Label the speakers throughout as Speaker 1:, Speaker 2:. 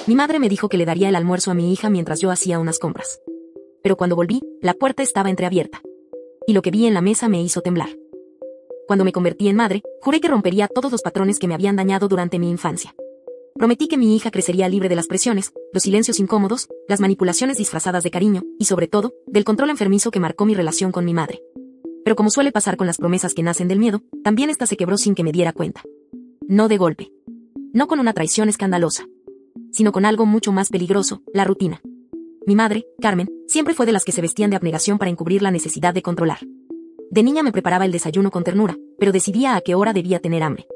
Speaker 1: Mi madre me dijo que le daría el almuerzo a mi hija mientras yo hacía unas compras. Pero cuando volví, la puerta estaba entreabierta. Y lo que vi en la mesa me hizo temblar. Cuando me convertí en madre, juré que rompería todos los patrones que me habían dañado durante mi infancia. Prometí que mi hija crecería libre de las presiones, los silencios incómodos, las manipulaciones disfrazadas de cariño, y sobre todo, del control enfermizo que marcó mi relación con mi madre. Pero como suele pasar con las promesas que nacen del miedo, también esta se quebró sin que me diera cuenta. No de golpe. No con una traición escandalosa. Sino con algo mucho más peligroso, la rutina. Mi madre, Carmen, siempre fue de las que se vestían de abnegación para encubrir la necesidad de controlar. De niña me preparaba el desayuno con ternura, pero decidía a qué hora debía tener hambre.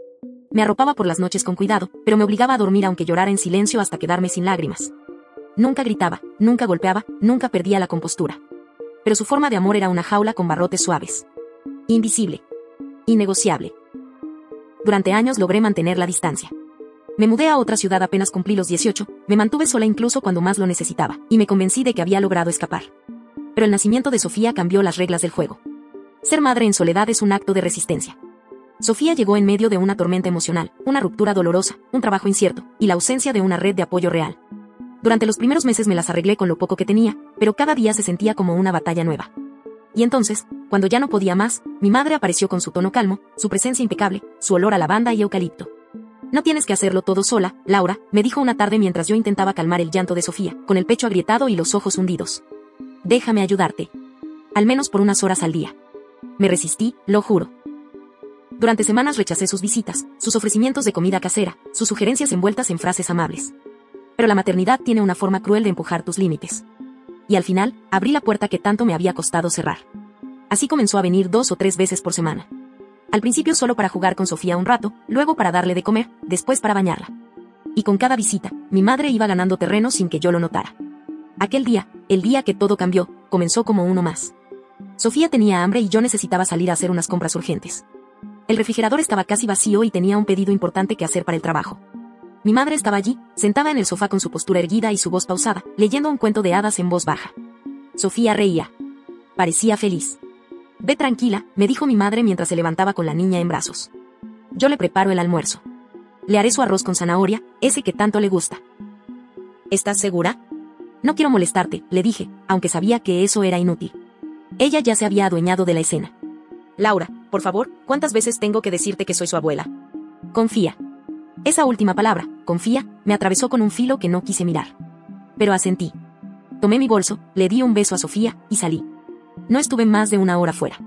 Speaker 1: Me arropaba por las noches con cuidado, pero me obligaba a dormir aunque llorara en silencio hasta quedarme sin lágrimas. Nunca gritaba, nunca golpeaba, nunca perdía la compostura. Pero su forma de amor era una jaula con barrotes suaves. Invisible. Innegociable. Durante años logré mantener la distancia. Me mudé a otra ciudad apenas cumplí los 18, me mantuve sola incluso cuando más lo necesitaba, y me convencí de que había logrado escapar. Pero el nacimiento de Sofía cambió las reglas del juego. Ser madre en soledad es un acto de resistencia. Sofía llegó en medio de una tormenta emocional, una ruptura dolorosa, un trabajo incierto, y la ausencia de una red de apoyo real. Durante los primeros meses me las arreglé con lo poco que tenía, pero cada día se sentía como una batalla nueva. Y entonces, cuando ya no podía más, mi madre apareció con su tono calmo, su presencia impecable, su olor a lavanda y eucalipto. No tienes que hacerlo todo sola, Laura, me dijo una tarde mientras yo intentaba calmar el llanto de Sofía, con el pecho agrietado y los ojos hundidos. Déjame ayudarte. Al menos por unas horas al día. Me resistí, lo juro. Durante semanas rechacé sus visitas, sus ofrecimientos de comida casera, sus sugerencias envueltas en frases amables. Pero la maternidad tiene una forma cruel de empujar tus límites. Y al final, abrí la puerta que tanto me había costado cerrar. Así comenzó a venir 2 o 3 veces por semana. Al principio solo para jugar con Sofía un rato, luego para darle de comer, después para bañarla. Y con cada visita, mi madre iba ganando terreno sin que yo lo notara. Aquel día, el día que todo cambió, comenzó como uno más. Sofía tenía hambre y yo necesitaba salir a hacer unas compras urgentes. El refrigerador estaba casi vacío y tenía un pedido importante que hacer para el trabajo. Mi madre estaba allí, sentada en el sofá con su postura erguida y su voz pausada, leyendo un cuento de hadas en voz baja. Sofía reía. Parecía feliz. Ve tranquila, me dijo mi madre mientras se levantaba con la niña en brazos. Yo le preparo el almuerzo. Le haré su arroz con zanahoria, ese que tanto le gusta. ¿Estás segura? No quiero molestarte, le dije, aunque sabía que eso era inútil. Ella ya se había adueñado de la escena. Laura, por favor, ¿cuántas veces tengo que decirte que soy su abuela? Confía. Esa última palabra, confía, me atravesó con un filo que no quise mirar. Pero asentí. Tomé mi bolso, le di un beso a Sofía, y salí. No estuve más de 1 hora fuera.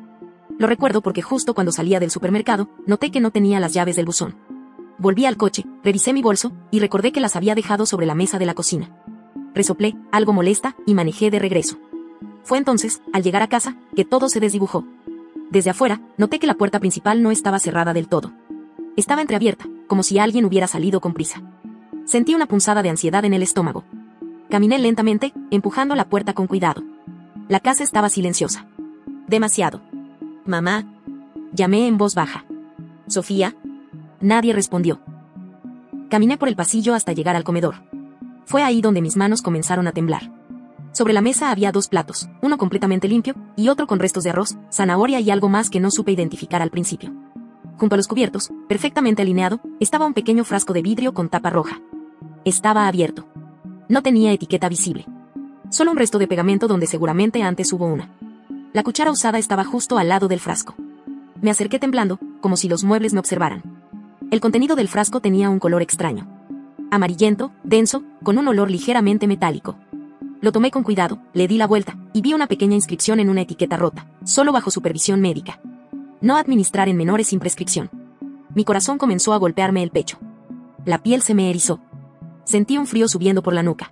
Speaker 1: Lo recuerdo porque justo cuando salía del supermercado, noté que no tenía las llaves del buzón. Volví al coche, revisé mi bolso, y recordé que las había dejado sobre la mesa de la cocina. Resoplé, algo molesta, y manejé de regreso. Fue entonces, al llegar a casa, que todo se desdibujó. Desde afuera, noté que la puerta principal no estaba cerrada del todo. Estaba entreabierta, como si alguien hubiera salido con prisa. Sentí una punzada de ansiedad en el estómago. Caminé lentamente, empujando la puerta con cuidado. La casa estaba silenciosa. Demasiado. Mamá. Llamé en voz baja. Sofía. Nadie respondió. Caminé por el pasillo hasta llegar al comedor. Fue ahí donde mis manos comenzaron a temblar. Sobre la mesa había 2 platos, uno completamente limpio, y otro con restos de arroz, zanahoria y algo más que no supe identificar al principio. Junto a los cubiertos, perfectamente alineado, estaba un pequeño frasco de vidrio con tapa roja. Estaba abierto. No tenía etiqueta visible. Solo un resto de pegamento donde seguramente antes hubo una. La cuchara usada estaba justo al lado del frasco. Me acerqué temblando, como si los muebles me observaran. El contenido del frasco tenía un color extraño. Amarillento, denso, con un olor ligeramente metálico. Lo tomé con cuidado, le di la vuelta, y vi una pequeña inscripción en una etiqueta rota, solo bajo supervisión médica. No administrar en menores sin prescripción. Mi corazón comenzó a golpearme el pecho. La piel se me erizó. Sentí un frío subiendo por la nuca.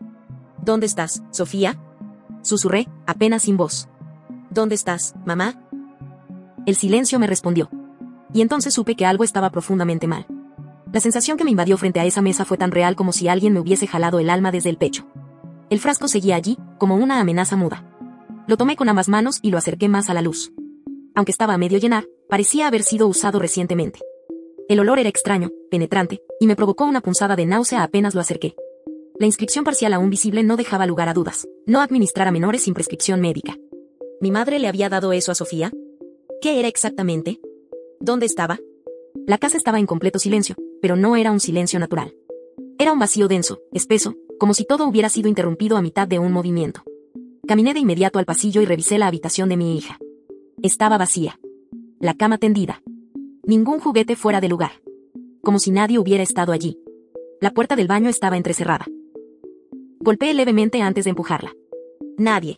Speaker 1: ¿Dónde estás, Sofía? Susurré, apenas sin voz. ¿Dónde estás, mamá? El silencio me respondió. Y entonces supe que algo estaba profundamente mal. La sensación que me invadió frente a esa mesa fue tan real como si alguien me hubiese jalado el alma desde el pecho. El frasco seguía allí, como una amenaza muda. Lo tomé con ambas manos y lo acerqué más a la luz. Aunque estaba a medio llenar, parecía haber sido usado recientemente. El olor era extraño, penetrante, y me provocó una punzada de náusea apenas lo acerqué. La inscripción parcial aún visible no dejaba lugar a dudas. No administrar a menores sin prescripción médica. ¿Mi madre le había dado eso a Sofía? ¿Qué era exactamente? ¿Dónde estaba? La casa estaba en completo silencio, pero no era un silencio natural. Era un vacío denso, espeso, como si todo hubiera sido interrumpido a mitad de un movimiento. Caminé de inmediato al pasillo y revisé la habitación de mi hija. Estaba vacía. La cama tendida. Ningún juguete fuera de lugar. Como si nadie hubiera estado allí. La puerta del baño estaba entrecerrada. Golpeé levemente antes de empujarla. Nadie.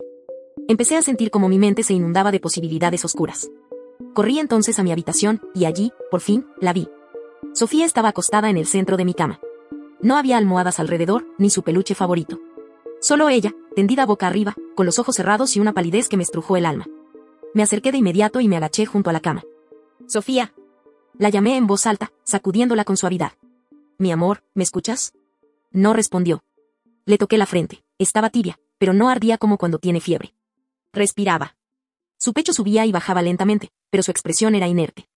Speaker 1: Empecé a sentir como mi mente se inundaba de posibilidades oscuras. Corrí entonces a mi habitación, y allí, por fin, la vi. Sofía estaba acostada en el centro de mi cama. No había almohadas alrededor, ni su peluche favorito. Solo ella, tendida boca arriba, con los ojos cerrados y una palidez que me estrujó el alma. Me acerqué de inmediato y me agaché junto a la cama. «Sofía». La llamé en voz alta, sacudiéndola con suavidad. «Mi amor, ¿me escuchas?». No respondió. Le toqué la frente. Estaba tibia, pero no ardía como cuando tiene fiebre. Respiraba. Su pecho subía y bajaba lentamente, pero su expresión era inerte.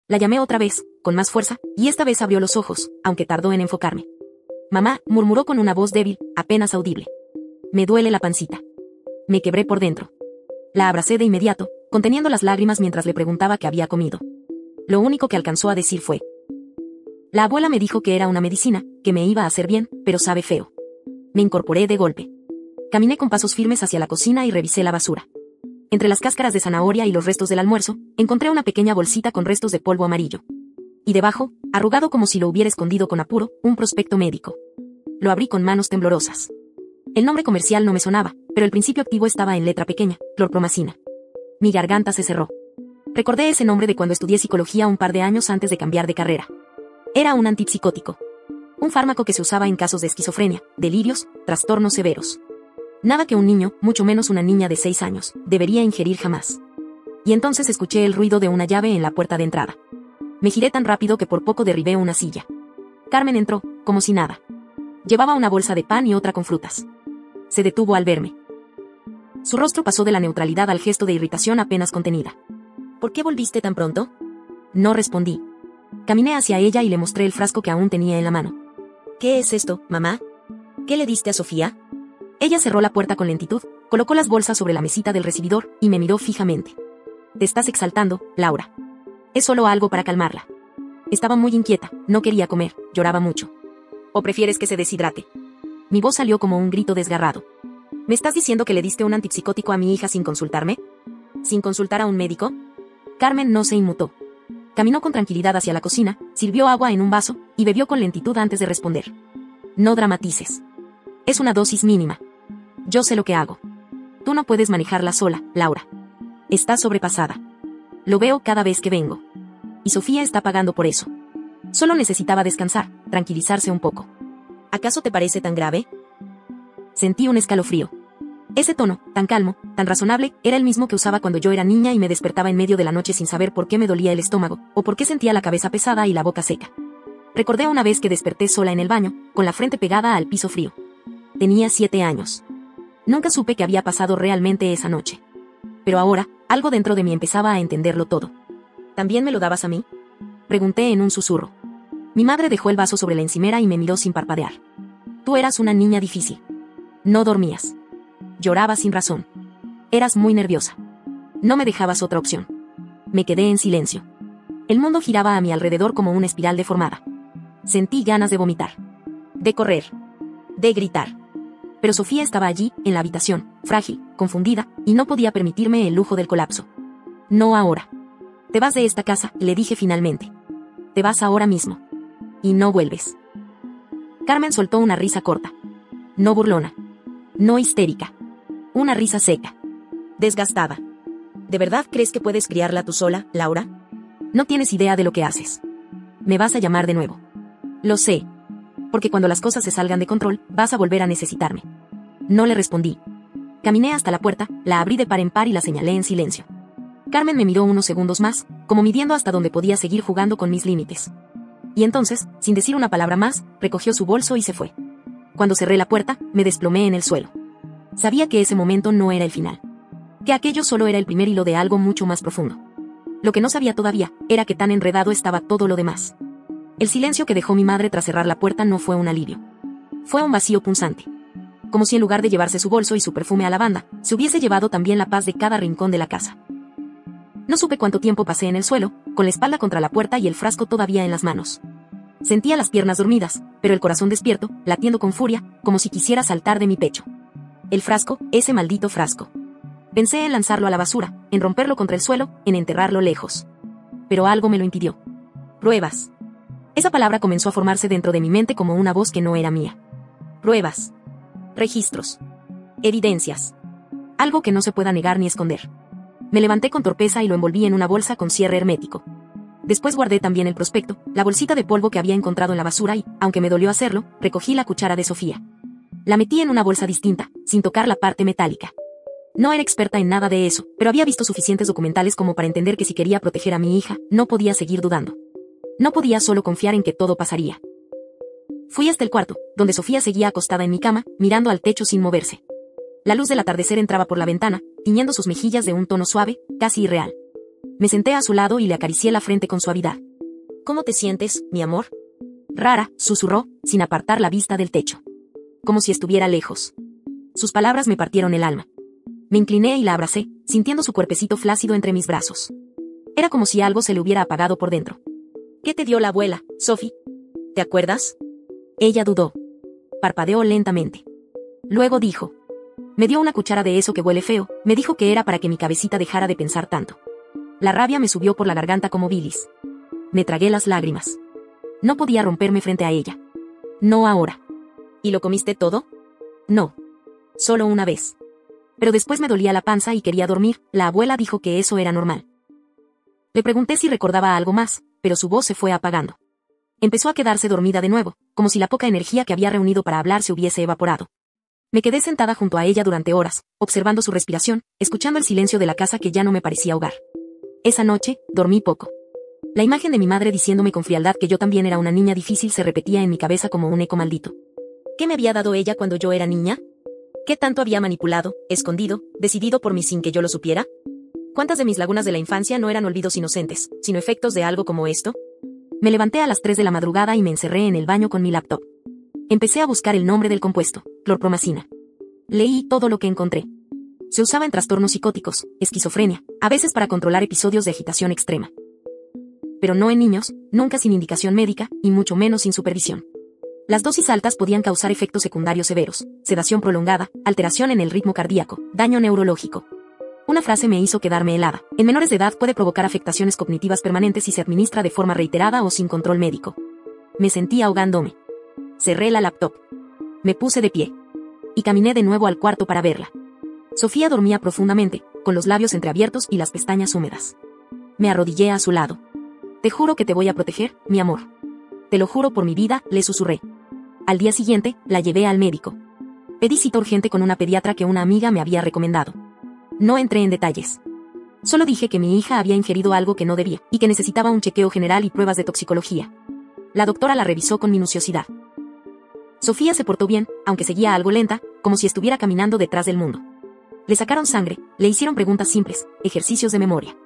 Speaker 1: La llamé otra vez, con más fuerza, y esta vez abrió los ojos, aunque tardó en enfocarme. «Mamá», murmuró con una voz débil, apenas audible. «Me duele la pancita». Me quebré por dentro. La abracé de inmediato, conteniendo las lágrimas mientras le preguntaba qué había comido. Lo único que alcanzó a decir fue: «La abuela me dijo que era una medicina, que me iba a hacer bien, pero sabe feo». Me incorporé de golpe. Caminé con pasos firmes hacia la cocina y revisé la basura. Entre las cáscaras de zanahoria y los restos del almuerzo, encontré una pequeña bolsita con restos de polvo amarillo. Y debajo, arrugado como si lo hubiera escondido con apuro, un prospecto médico. Lo abrí con manos temblorosas. El nombre comercial no me sonaba, pero el principio activo estaba en letra pequeña: clorpromacina. Mi garganta se cerró. Recordé ese nombre de cuando estudié psicología un par de años antes de cambiar de carrera. Era un antipsicótico. Un fármaco que se usaba en casos de esquizofrenia, delirios, trastornos severos. Nada que un niño, mucho menos una niña de 6 años, debería ingerir jamás. Y entonces escuché el ruido de una llave en la puerta de entrada. Me giré tan rápido que por poco derribé una silla. Carmen entró, como si nada. Llevaba una bolsa de pan y otra con frutas. Se detuvo al verme. Su rostro pasó de la neutralidad al gesto de irritación apenas contenida. «¿Por qué volviste tan pronto?». No respondí. Caminé hacia ella y le mostré el frasco que aún tenía en la mano. «¿Qué es esto, mamá? ¿Qué le diste a Sofía?». Ella cerró la puerta con lentitud, colocó las bolsas sobre la mesita del recibidor y me miró fijamente. «Te estás exaltando, Laura. Es solo algo para calmarla». Estaba muy inquieta, no quería comer, lloraba mucho. «¿O prefieres que se deshidrate?». Mi voz salió como un grito desgarrado. «¿Me estás diciendo que le diste un antipsicótico a mi hija sin consultarme? ¿Sin consultar a un médico?». Carmen no se inmutó. Caminó con tranquilidad hacia la cocina, sirvió agua en un vaso y bebió con lentitud antes de responder. «No dramatices. Es una dosis mínima. Yo sé lo que hago. Tú no puedes manejarla sola, Laura. Estás sobrepasada. Lo veo cada vez que vengo. Y Sofía está pagando por eso. Solo necesitaba descansar, tranquilizarse un poco». «¿Acaso te parece tan grave?». Sentí un escalofrío. Ese tono, tan calmo, tan razonable, era el mismo que usaba cuando yo era niña y me despertaba en medio de la noche sin saber por qué me dolía el estómago, o por qué sentía la cabeza pesada y la boca seca. Recordé una vez que desperté sola en el baño, con la frente pegada al piso frío. Tenía 7 años. Nunca supe qué había pasado realmente esa noche. Pero ahora, algo dentro de mí empezaba a entenderlo todo. «¿También me lo dabas a mí?». Pregunté en un susurro. Mi madre dejó el vaso sobre la encimera y me miró sin parpadear. «Tú eras una niña difícil. No dormías. Llorabas sin razón. Eras muy nerviosa. No me dejabas otra opción». Me quedé en silencio. El mundo giraba a mi alrededor como una espiral deformada. Sentí ganas de vomitar. De correr. De gritar. Pero Sofía estaba allí, en la habitación, frágil, confundida, y no podía permitirme el lujo del colapso. «No ahora. Te vas de esta casa», le dije finalmente. «Te vas ahora mismo. Y no vuelves». Carmen soltó una risa corta. No burlona. No histérica. Una risa seca. Desgastada. «¿De verdad crees que puedes criarla tú sola, Laura? No tienes idea de lo que haces. Me vas a llamar de nuevo». «Lo sé. Porque cuando las cosas se salgan de control, vas a volver a necesitarme». No le respondí. Caminé hasta la puerta, la abrí de par en par y la señalé en silencio. Carmen me miró unos segundos más, como midiendo hasta dónde podía seguir jugando con mis límites. Y entonces, sin decir una palabra más, recogió su bolso y se fue. Cuando cerré la puerta, me desplomé en el suelo. Sabía que ese momento no era el final. Que aquello solo era el primer hilo de algo mucho más profundo. Lo que no sabía todavía, era que tan enredado estaba todo lo demás. El silencio que dejó mi madre tras cerrar la puerta no fue un alivio. Fue un vacío punzante. Como si en lugar de llevarse su bolso y su perfume a lavanda, se hubiese llevado también la paz de cada rincón de la casa. No supe cuánto tiempo pasé en el suelo, con la espalda contra la puerta y el frasco todavía en las manos. Sentía las piernas dormidas, pero el corazón despierto, latiendo con furia, como si quisiera saltar de mi pecho. El frasco, ese maldito frasco. Pensé en lanzarlo a la basura, en romperlo contra el suelo, en enterrarlo lejos. Pero algo me lo impidió. Pruebas. Esa palabra comenzó a formarse dentro de mi mente como una voz que no era mía. Pruebas. Registros. Evidencias. Algo que no se pueda negar ni esconder. Me levanté con torpeza y lo envolví en una bolsa con cierre hermético. Después guardé también el prospecto, la bolsita de polvo que había encontrado en la basura y, aunque me dolió hacerlo, recogí la cuchara de Sofía. La metí en una bolsa distinta, sin tocar la parte metálica. No era experta en nada de eso, pero había visto suficientes documentales como para entender que si quería proteger a mi hija, no podía seguir dudando. No podía solo confiar en que todo pasaría. Fui hasta el cuarto, donde Sofía seguía acostada en mi cama, mirando al techo sin moverse. La luz del atardecer entraba por la ventana, tiñendo sus mejillas de un tono suave, casi irreal. Me senté a su lado y le acaricié la frente con suavidad. ¿Cómo te sientes, mi amor? Rara, susurró, sin apartar la vista del techo. Como si estuviera lejos. Sus palabras me partieron el alma. Me incliné y la abracé, sintiendo su cuerpecito flácido entre mis brazos. Era como si algo se le hubiera apagado por dentro. ¿Qué te dio la abuela, Sophie? ¿Te acuerdas? Ella dudó. Parpadeó lentamente. Luego dijo. Me dio una cuchara de eso que huele feo, me dijo que era para que mi cabecita dejara de pensar tanto. La rabia me subió por la garganta como bilis. Me tragué las lágrimas. No podía romperme frente a ella. No ahora. ¿Y lo comiste todo? No. Solo una vez. Pero después me dolía la panza y quería dormir, la abuela dijo que eso era normal. Le pregunté si recordaba algo más, pero su voz se fue apagando. Empezó a quedarse dormida de nuevo, como si la poca energía que había reunido para hablar se hubiese evaporado. Me quedé sentada junto a ella durante horas, observando su respiración, escuchando el silencio de la casa que ya no me parecía hogar. Esa noche, dormí poco. La imagen de mi madre diciéndome con frialdad que yo también era una niña difícil se repetía en mi cabeza como un eco maldito. ¿Qué me había dado ella cuando yo era niña? ¿Qué tanto había manipulado, escondido, decidido por mí sin que yo lo supiera? ¿Cuántas de mis lagunas de la infancia no eran olvidos inocentes, sino efectos de algo como esto? Me levanté a las 3 de la madrugada y me encerré en el baño con mi laptop. Empecé a buscar el nombre del compuesto, clorpromazina. Leí todo lo que encontré. Se usaba en trastornos psicóticos, esquizofrenia, a veces para controlar episodios de agitación extrema. Pero no en niños, nunca sin indicación médica, y mucho menos sin supervisión. Las dosis altas podían causar efectos secundarios severos, sedación prolongada, alteración en el ritmo cardíaco, daño neurológico. Una frase me hizo quedarme helada. En menores de edad puede provocar afectaciones cognitivas permanentes si se administra de forma reiterada o sin control médico. Me sentí ahogándome. Cerré la laptop. Me puse de pie. Y caminé de nuevo al cuarto para verla. Sofía dormía profundamente, con los labios entreabiertos y las pestañas húmedas. Me arrodillé a su lado. Te juro que te voy a proteger, mi amor. Te lo juro por mi vida, le susurré. Al día siguiente, la llevé al médico. Pedí cita urgente con una pediatra que una amiga me había recomendado. No entré en detalles. Solo dije que mi hija había ingerido algo que no debía, y que necesitaba un chequeo general y pruebas de toxicología. La doctora la revisó con minuciosidad. Sofía se portó bien, aunque seguía algo lenta, como si estuviera caminando detrás del mundo. Le sacaron sangre, le hicieron preguntas simples, ejercicios de memoria.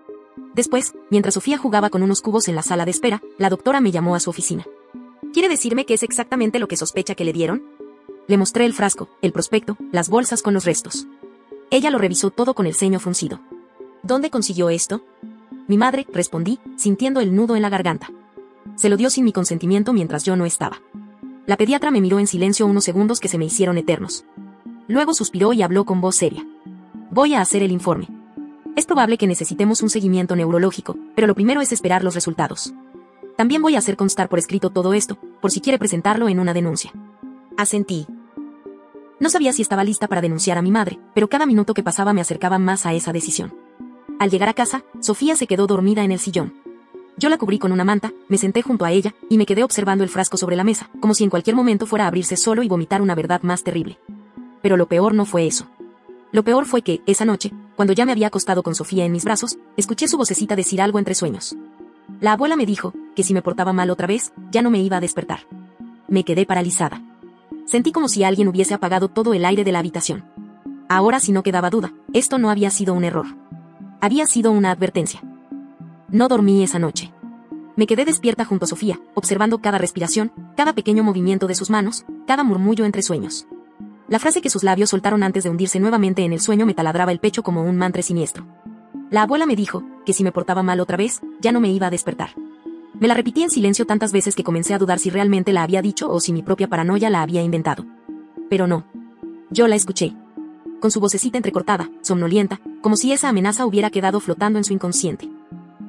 Speaker 1: Después, mientras Sofía jugaba con unos cubos en la sala de espera, la doctora me llamó a su oficina. ¿Quiere decirme qué es exactamente lo que sospecha que le dieron? Le mostré el frasco, el prospecto, las bolsas con los restos. Ella lo revisó todo con el ceño fruncido. ¿Dónde consiguió esto? Mi madre, respondí, sintiendo el nudo en la garganta. Se lo dio sin mi consentimiento mientras yo no estaba. La pediatra me miró en silencio unos segundos que se me hicieron eternos. Luego suspiró y habló con voz seria. Voy a hacer el informe. Es probable que necesitemos un seguimiento neurológico, pero lo primero es esperar los resultados. También voy a hacer constar por escrito todo esto, por si quiere presentarlo en una denuncia. Asentí. No sabía si estaba lista para denunciar a mi madre, pero cada minuto que pasaba me acercaba más a esa decisión. Al llegar a casa, Sofía se quedó dormida en el sillón. Yo la cubrí con una manta, me senté junto a ella, y me quedé observando el frasco sobre la mesa, como si en cualquier momento fuera a abrirse solo y vomitar una verdad más terrible. Pero lo peor no fue eso. Lo peor fue que, esa noche, cuando ya me había acostado con Sofía en mis brazos, escuché su vocecita decir algo entre sueños. La abuela me dijo, que si me portaba mal otra vez, ya no me iba a despertar. Me quedé paralizada. Sentí como si alguien hubiese apagado todo el aire de la habitación. Ahora sí no quedaba duda, esto no había sido un error. Había sido una advertencia. No dormí esa noche. Me quedé despierta junto a Sofía, observando cada respiración, cada pequeño movimiento de sus manos, cada murmullo entre sueños. La frase que sus labios soltaron antes de hundirse nuevamente en el sueño me taladraba el pecho como un mantra siniestro. La abuela me dijo, que si me portaba mal otra vez, ya no me iba a despertar. Me la repetí en silencio tantas veces que comencé a dudar si realmente la había dicho o si mi propia paranoia la había inventado. Pero no. Yo la escuché. Con su vocecita entrecortada, somnolienta, como si esa amenaza hubiera quedado flotando en su inconsciente.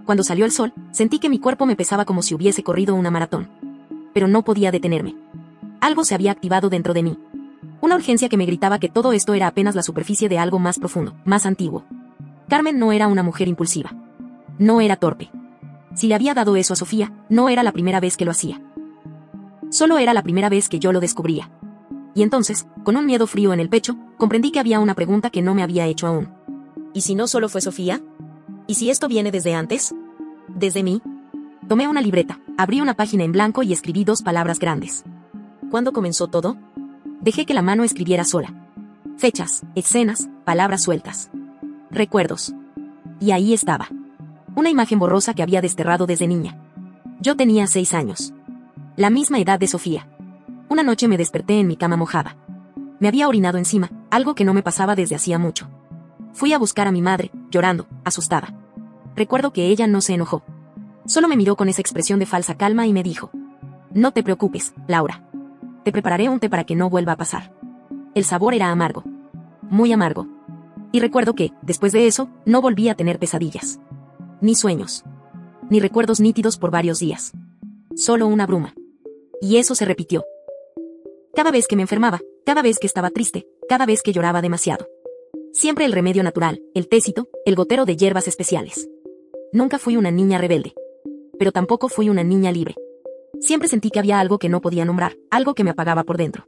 Speaker 1: Cuando salió el sol, sentí que mi cuerpo me pesaba como si hubiese corrido una maratón. Pero no podía detenerme. Algo se había activado dentro de mí. Una urgencia que me gritaba que todo esto era apenas la superficie de algo más profundo, más antiguo. Carmen no era una mujer impulsiva. No era torpe. Si le había dado eso a Sofía, no era la primera vez que lo hacía. Solo era la primera vez que yo lo descubría. Y entonces, con un miedo frío en el pecho, comprendí que había una pregunta que no me había hecho aún. ¿Y si no solo fue Sofía? ¿Y si esto viene desde antes? ¿Desde mí? Tomé una libreta, abrí una página en blanco y escribí 2 palabras grandes. ¿Cuándo comenzó todo? Dejé que la mano escribiera sola. Fechas, escenas, palabras sueltas. Recuerdos. Y ahí estaba. Una imagen borrosa que había desterrado desde niña. Yo tenía 6 años. La misma edad de Sofía. Una noche me desperté en mi cama mojada. Me había orinado encima, algo que no me pasaba desde hacía mucho. Fui a buscar a mi madre, llorando, asustada. Recuerdo que ella no se enojó. Solo me miró con esa expresión de falsa calma y me dijo: «No te preocupes, Laura. Te prepararé un té para que no vuelva a pasar». El sabor era amargo. Muy amargo. Y recuerdo que, después de eso, no volví a tener pesadillas. Ni sueños. Ni recuerdos nítidos por varios días. Solo una bruma. Y eso se repitió. Cada vez que me enfermaba, cada vez que estaba triste, cada vez que lloraba demasiado. Siempre el remedio natural, el técito, el gotero de hierbas especiales. Nunca fui una niña rebelde. Pero tampoco fui una niña libre. Siempre sentí que había algo que no podía nombrar, algo que me apagaba por dentro.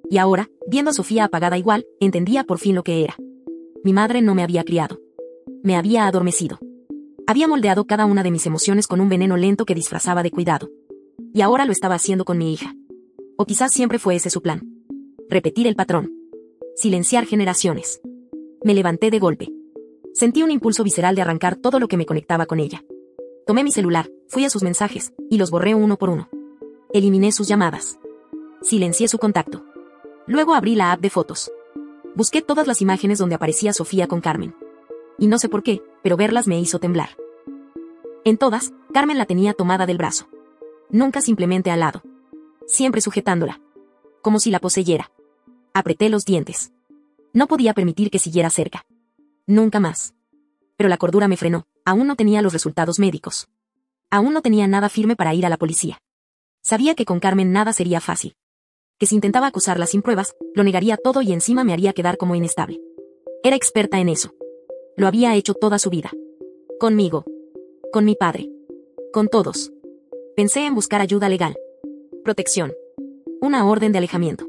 Speaker 1: Y ahora, viendo a Sofía apagada igual, entendía por fin lo que era. Mi madre no me había criado. Me había adormecido. Había moldeado cada una de mis emociones con un veneno lento que disfrazaba de cuidado. Y ahora lo estaba haciendo con mi hija. O quizás siempre fue ese su plan. Repetir el patrón. Silenciar generaciones. Me levanté de golpe. Sentí un impulso visceral de arrancar todo lo que me conectaba con ella. Tomé mi celular, fui a sus mensajes, y los borré uno por uno. Eliminé sus llamadas. Silencié su contacto. Luego abrí la app de fotos. Busqué todas las imágenes donde aparecía Sofía con Carmen. Y no sé por qué, pero verlas me hizo temblar. En todas, Carmen la tenía tomada del brazo. Nunca simplemente al lado. Siempre sujetándola. Como si la poseyera. Apreté los dientes. No podía permitir que siguiera cerca. Nunca más. Pero la cordura me frenó. Aún no tenía los resultados médicos. Aún no tenía nada firme para ir a la policía. Sabía que con Carmen nada sería fácil. Que si intentaba acusarla sin pruebas, lo negaría todo y encima me haría quedar como inestable. Era experta en eso. Lo había hecho toda su vida. Conmigo. Con mi padre. Con todos. Pensé en buscar ayuda legal. Protección. Una orden de alejamiento.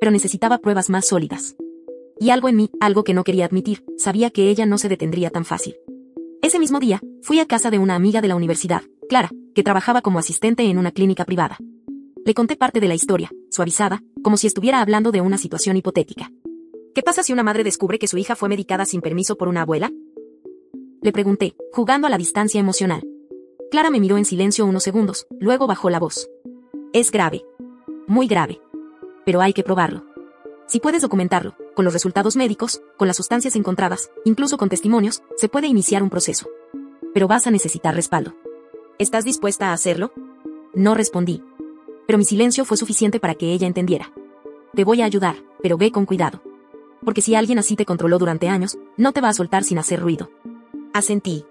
Speaker 1: Pero necesitaba pruebas más sólidas. Y algo en mí, algo que no quería admitir, sabía que ella no se detendría tan fácil. Ese mismo día, fui a casa de una amiga de la universidad, Clara, que trabajaba como asistente en una clínica privada. Le conté parte de la historia, suavizada, como si estuviera hablando de una situación hipotética. ¿Qué pasa si una madre descubre que su hija fue medicada sin permiso por una abuela? Le pregunté, jugando a la distancia emocional. Clara me miró en silencio unos segundos, luego bajó la voz. Es grave. Muy grave. Pero hay que probarlo. Si puedes documentarlo, con los resultados médicos, con las sustancias encontradas, incluso con testimonios, se puede iniciar un proceso. Pero vas a necesitar respaldo. ¿Estás dispuesta a hacerlo? No respondí. Pero mi silencio fue suficiente para que ella entendiera. Te voy a ayudar, pero ve con cuidado. Porque si alguien así te controló durante años, no te va a soltar sin hacer ruido. Asentí.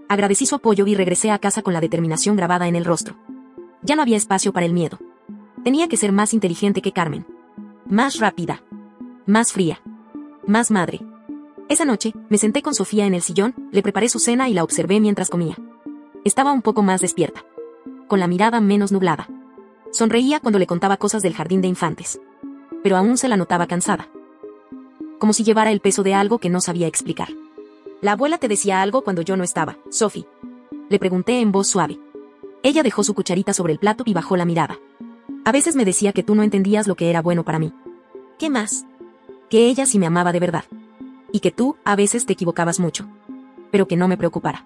Speaker 1: Agradecí su apoyo y regresé a casa con la determinación grabada en el rostro. Ya no había espacio para el miedo. Tenía que ser más inteligente que Carmen. Más rápida. Más fría. Más madre. Esa noche, me senté con Sofía en el sillón, le preparé su cena y la observé mientras comía. Estaba un poco más despierta. Con la mirada menos nublada. Sonreía cuando le contaba cosas del jardín de infantes. Pero aún se la notaba cansada. Como si llevara el peso de algo que no sabía explicar. «¿La abuela te decía algo cuando yo no estaba, Sophie?», le pregunté en voz suave. Ella dejó su cucharita sobre el plato y bajó la mirada. «A veces me decía que tú no entendías lo que era bueno para mí». «¿Qué más?». «Que ella sí me amaba de verdad. Y que tú, a veces, te equivocabas mucho. Pero que no me preocupara.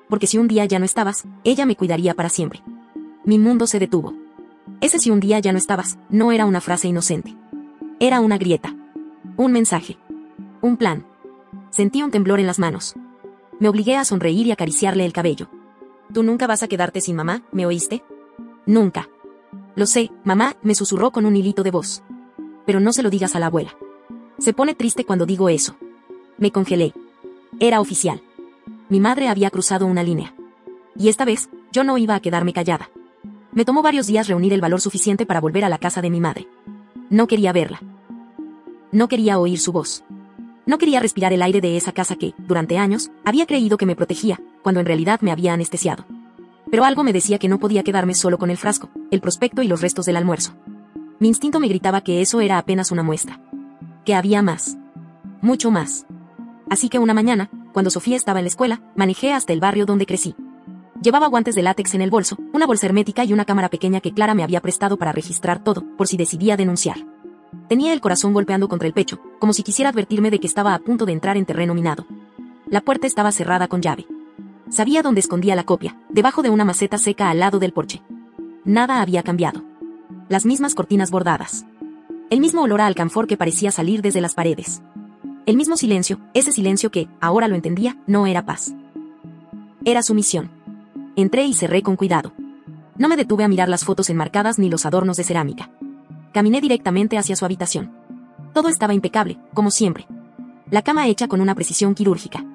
Speaker 1: Porque si un día ya no estabas, ella me cuidaría para siempre». Mi mundo se detuvo. Ese «si un día ya no estabas» no era una frase inocente. Era una grieta. Un mensaje. Un plan. Sentí un temblor en las manos. Me obligué a sonreír y acariciarle el cabello. Tú nunca vas a quedarte sin mamá, ¿me oíste? Nunca. Lo sé, mamá, me susurró con un hilito de voz. Pero no se lo digas a la abuela. Se pone triste cuando digo eso. Me congelé. Era oficial. Mi madre había cruzado una línea. Y esta vez, yo no iba a quedarme callada. Me tomó varios días reunir el valor suficiente para volver a la casa de mi madre. No quería verla. No quería oír su voz. No quería respirar el aire de esa casa que, durante años, había creído que me protegía, cuando en realidad me había anestesiado. Pero algo me decía que no podía quedarme solo con el frasco, el prospecto y los restos del almuerzo. Mi instinto me gritaba que eso era apenas una muestra. Que había más. Mucho más. Así que una mañana, cuando Sofía estaba en la escuela, manejé hasta el barrio donde crecí. Llevaba guantes de látex en el bolso, una bolsa hermética y una cámara pequeña que Clara me había prestado para registrar todo, por si decidía denunciar. Tenía el corazón golpeando contra el pecho, como si quisiera advertirme de que estaba a punto de entrar en terreno minado. La puerta estaba cerrada con llave. Sabía dónde escondía la copia, debajo de una maceta seca al lado del porche. Nada había cambiado. Las mismas cortinas bordadas. El mismo olor a alcanfor que parecía salir desde las paredes. El mismo silencio, ese silencio que, ahora lo entendía, no era paz. Era sumisión. Entré y cerré con cuidado. No me detuve a mirar las fotos enmarcadas ni los adornos de cerámica. Caminé directamente hacia su habitación. Todo estaba impecable, como siempre. La cama hecha con una precisión quirúrgica.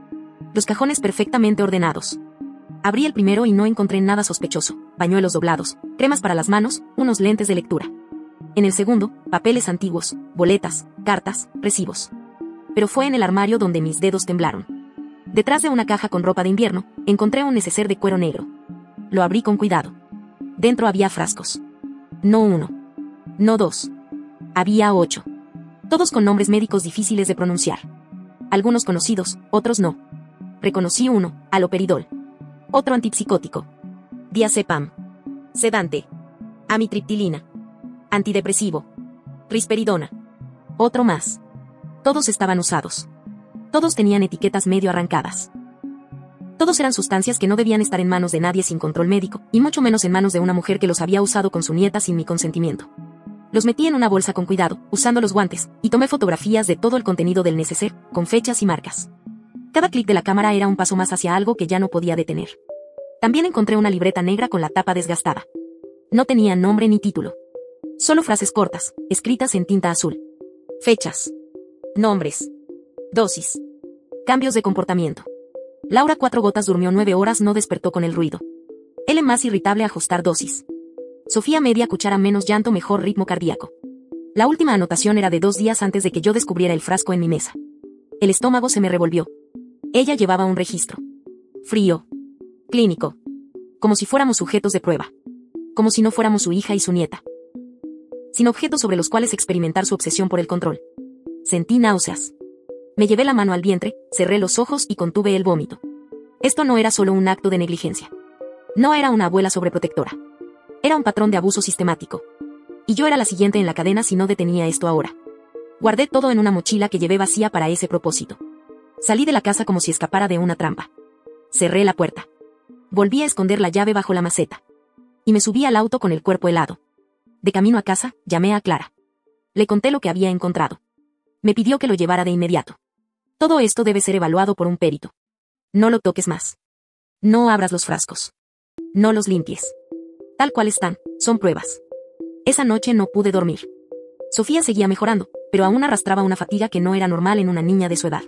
Speaker 1: Los cajones perfectamente ordenados. Abrí el primero y no encontré nada sospechoso. Pañuelos doblados, cremas para las manos, unos lentes de lectura. En el segundo, papeles antiguos, boletas, cartas, recibos. Pero fue en el armario donde mis dedos temblaron. Detrás de una caja con ropa de invierno, encontré un neceser de cuero negro. Lo abrí con cuidado. Dentro había frascos. No uno. No dos. Había 8. Todos con nombres médicos difíciles de pronunciar. Algunos conocidos, otros no. Reconocí uno, haloperidol. Otro antipsicótico. Diazepam. Sedante. Amitriptilina. Antidepresivo. Risperidona. Otro más. Todos estaban usados. Todos tenían etiquetas medio arrancadas. Todos eran sustancias que no debían estar en manos de nadie sin control médico, y mucho menos en manos de una mujer que los había usado con su nieta sin mi consentimiento. Los metí en una bolsa con cuidado, usando los guantes, y tomé fotografías de todo el contenido del neceser, con fechas y marcas. Cada clic de la cámara era un paso más hacia algo que ya no podía detener. También encontré una libreta negra con la tapa desgastada. No tenía nombre ni título. Solo frases cortas, escritas en tinta azul. Fechas. Nombres. Dosis. Cambios de comportamiento. Laura 4 gotas durmió 9 horas, no despertó con el ruido. L más irritable, ajustar dosis. Sofía media cuchara menos llanto, mejor ritmo cardíaco. La última anotación era de 2 días antes de que yo descubriera el frasco en mi mesa. El estómago se me revolvió. Ella llevaba un registro. Frío. Clínico. Como si fuéramos sujetos de prueba. Como si no fuéramos su hija y su nieta. Sin objetos sobre los cuales experimentar su obsesión por el control. Sentí náuseas. Me llevé la mano al vientre, cerré los ojos y contuve el vómito. Esto no era solo un acto de negligencia. No era una abuela sobreprotectora. Era un patrón de abuso sistemático. Y yo era la siguiente en la cadena si no detenía esto ahora. Guardé todo en una mochila que llevé vacía para ese propósito. Salí de la casa como si escapara de una trampa. Cerré la puerta. Volví a esconder la llave bajo la maceta. Y me subí al auto con el cuerpo helado. De camino a casa, llamé a Clara. Le conté lo que había encontrado. Me pidió que lo llevara de inmediato. Todo esto debe ser evaluado por un perito. No lo toques más. No abras los frascos. No los limpies. Tal cual están, son pruebas. Esa noche no pude dormir. Sofía seguía mejorando, pero aún arrastraba una fatiga que no era normal en una niña de su edad.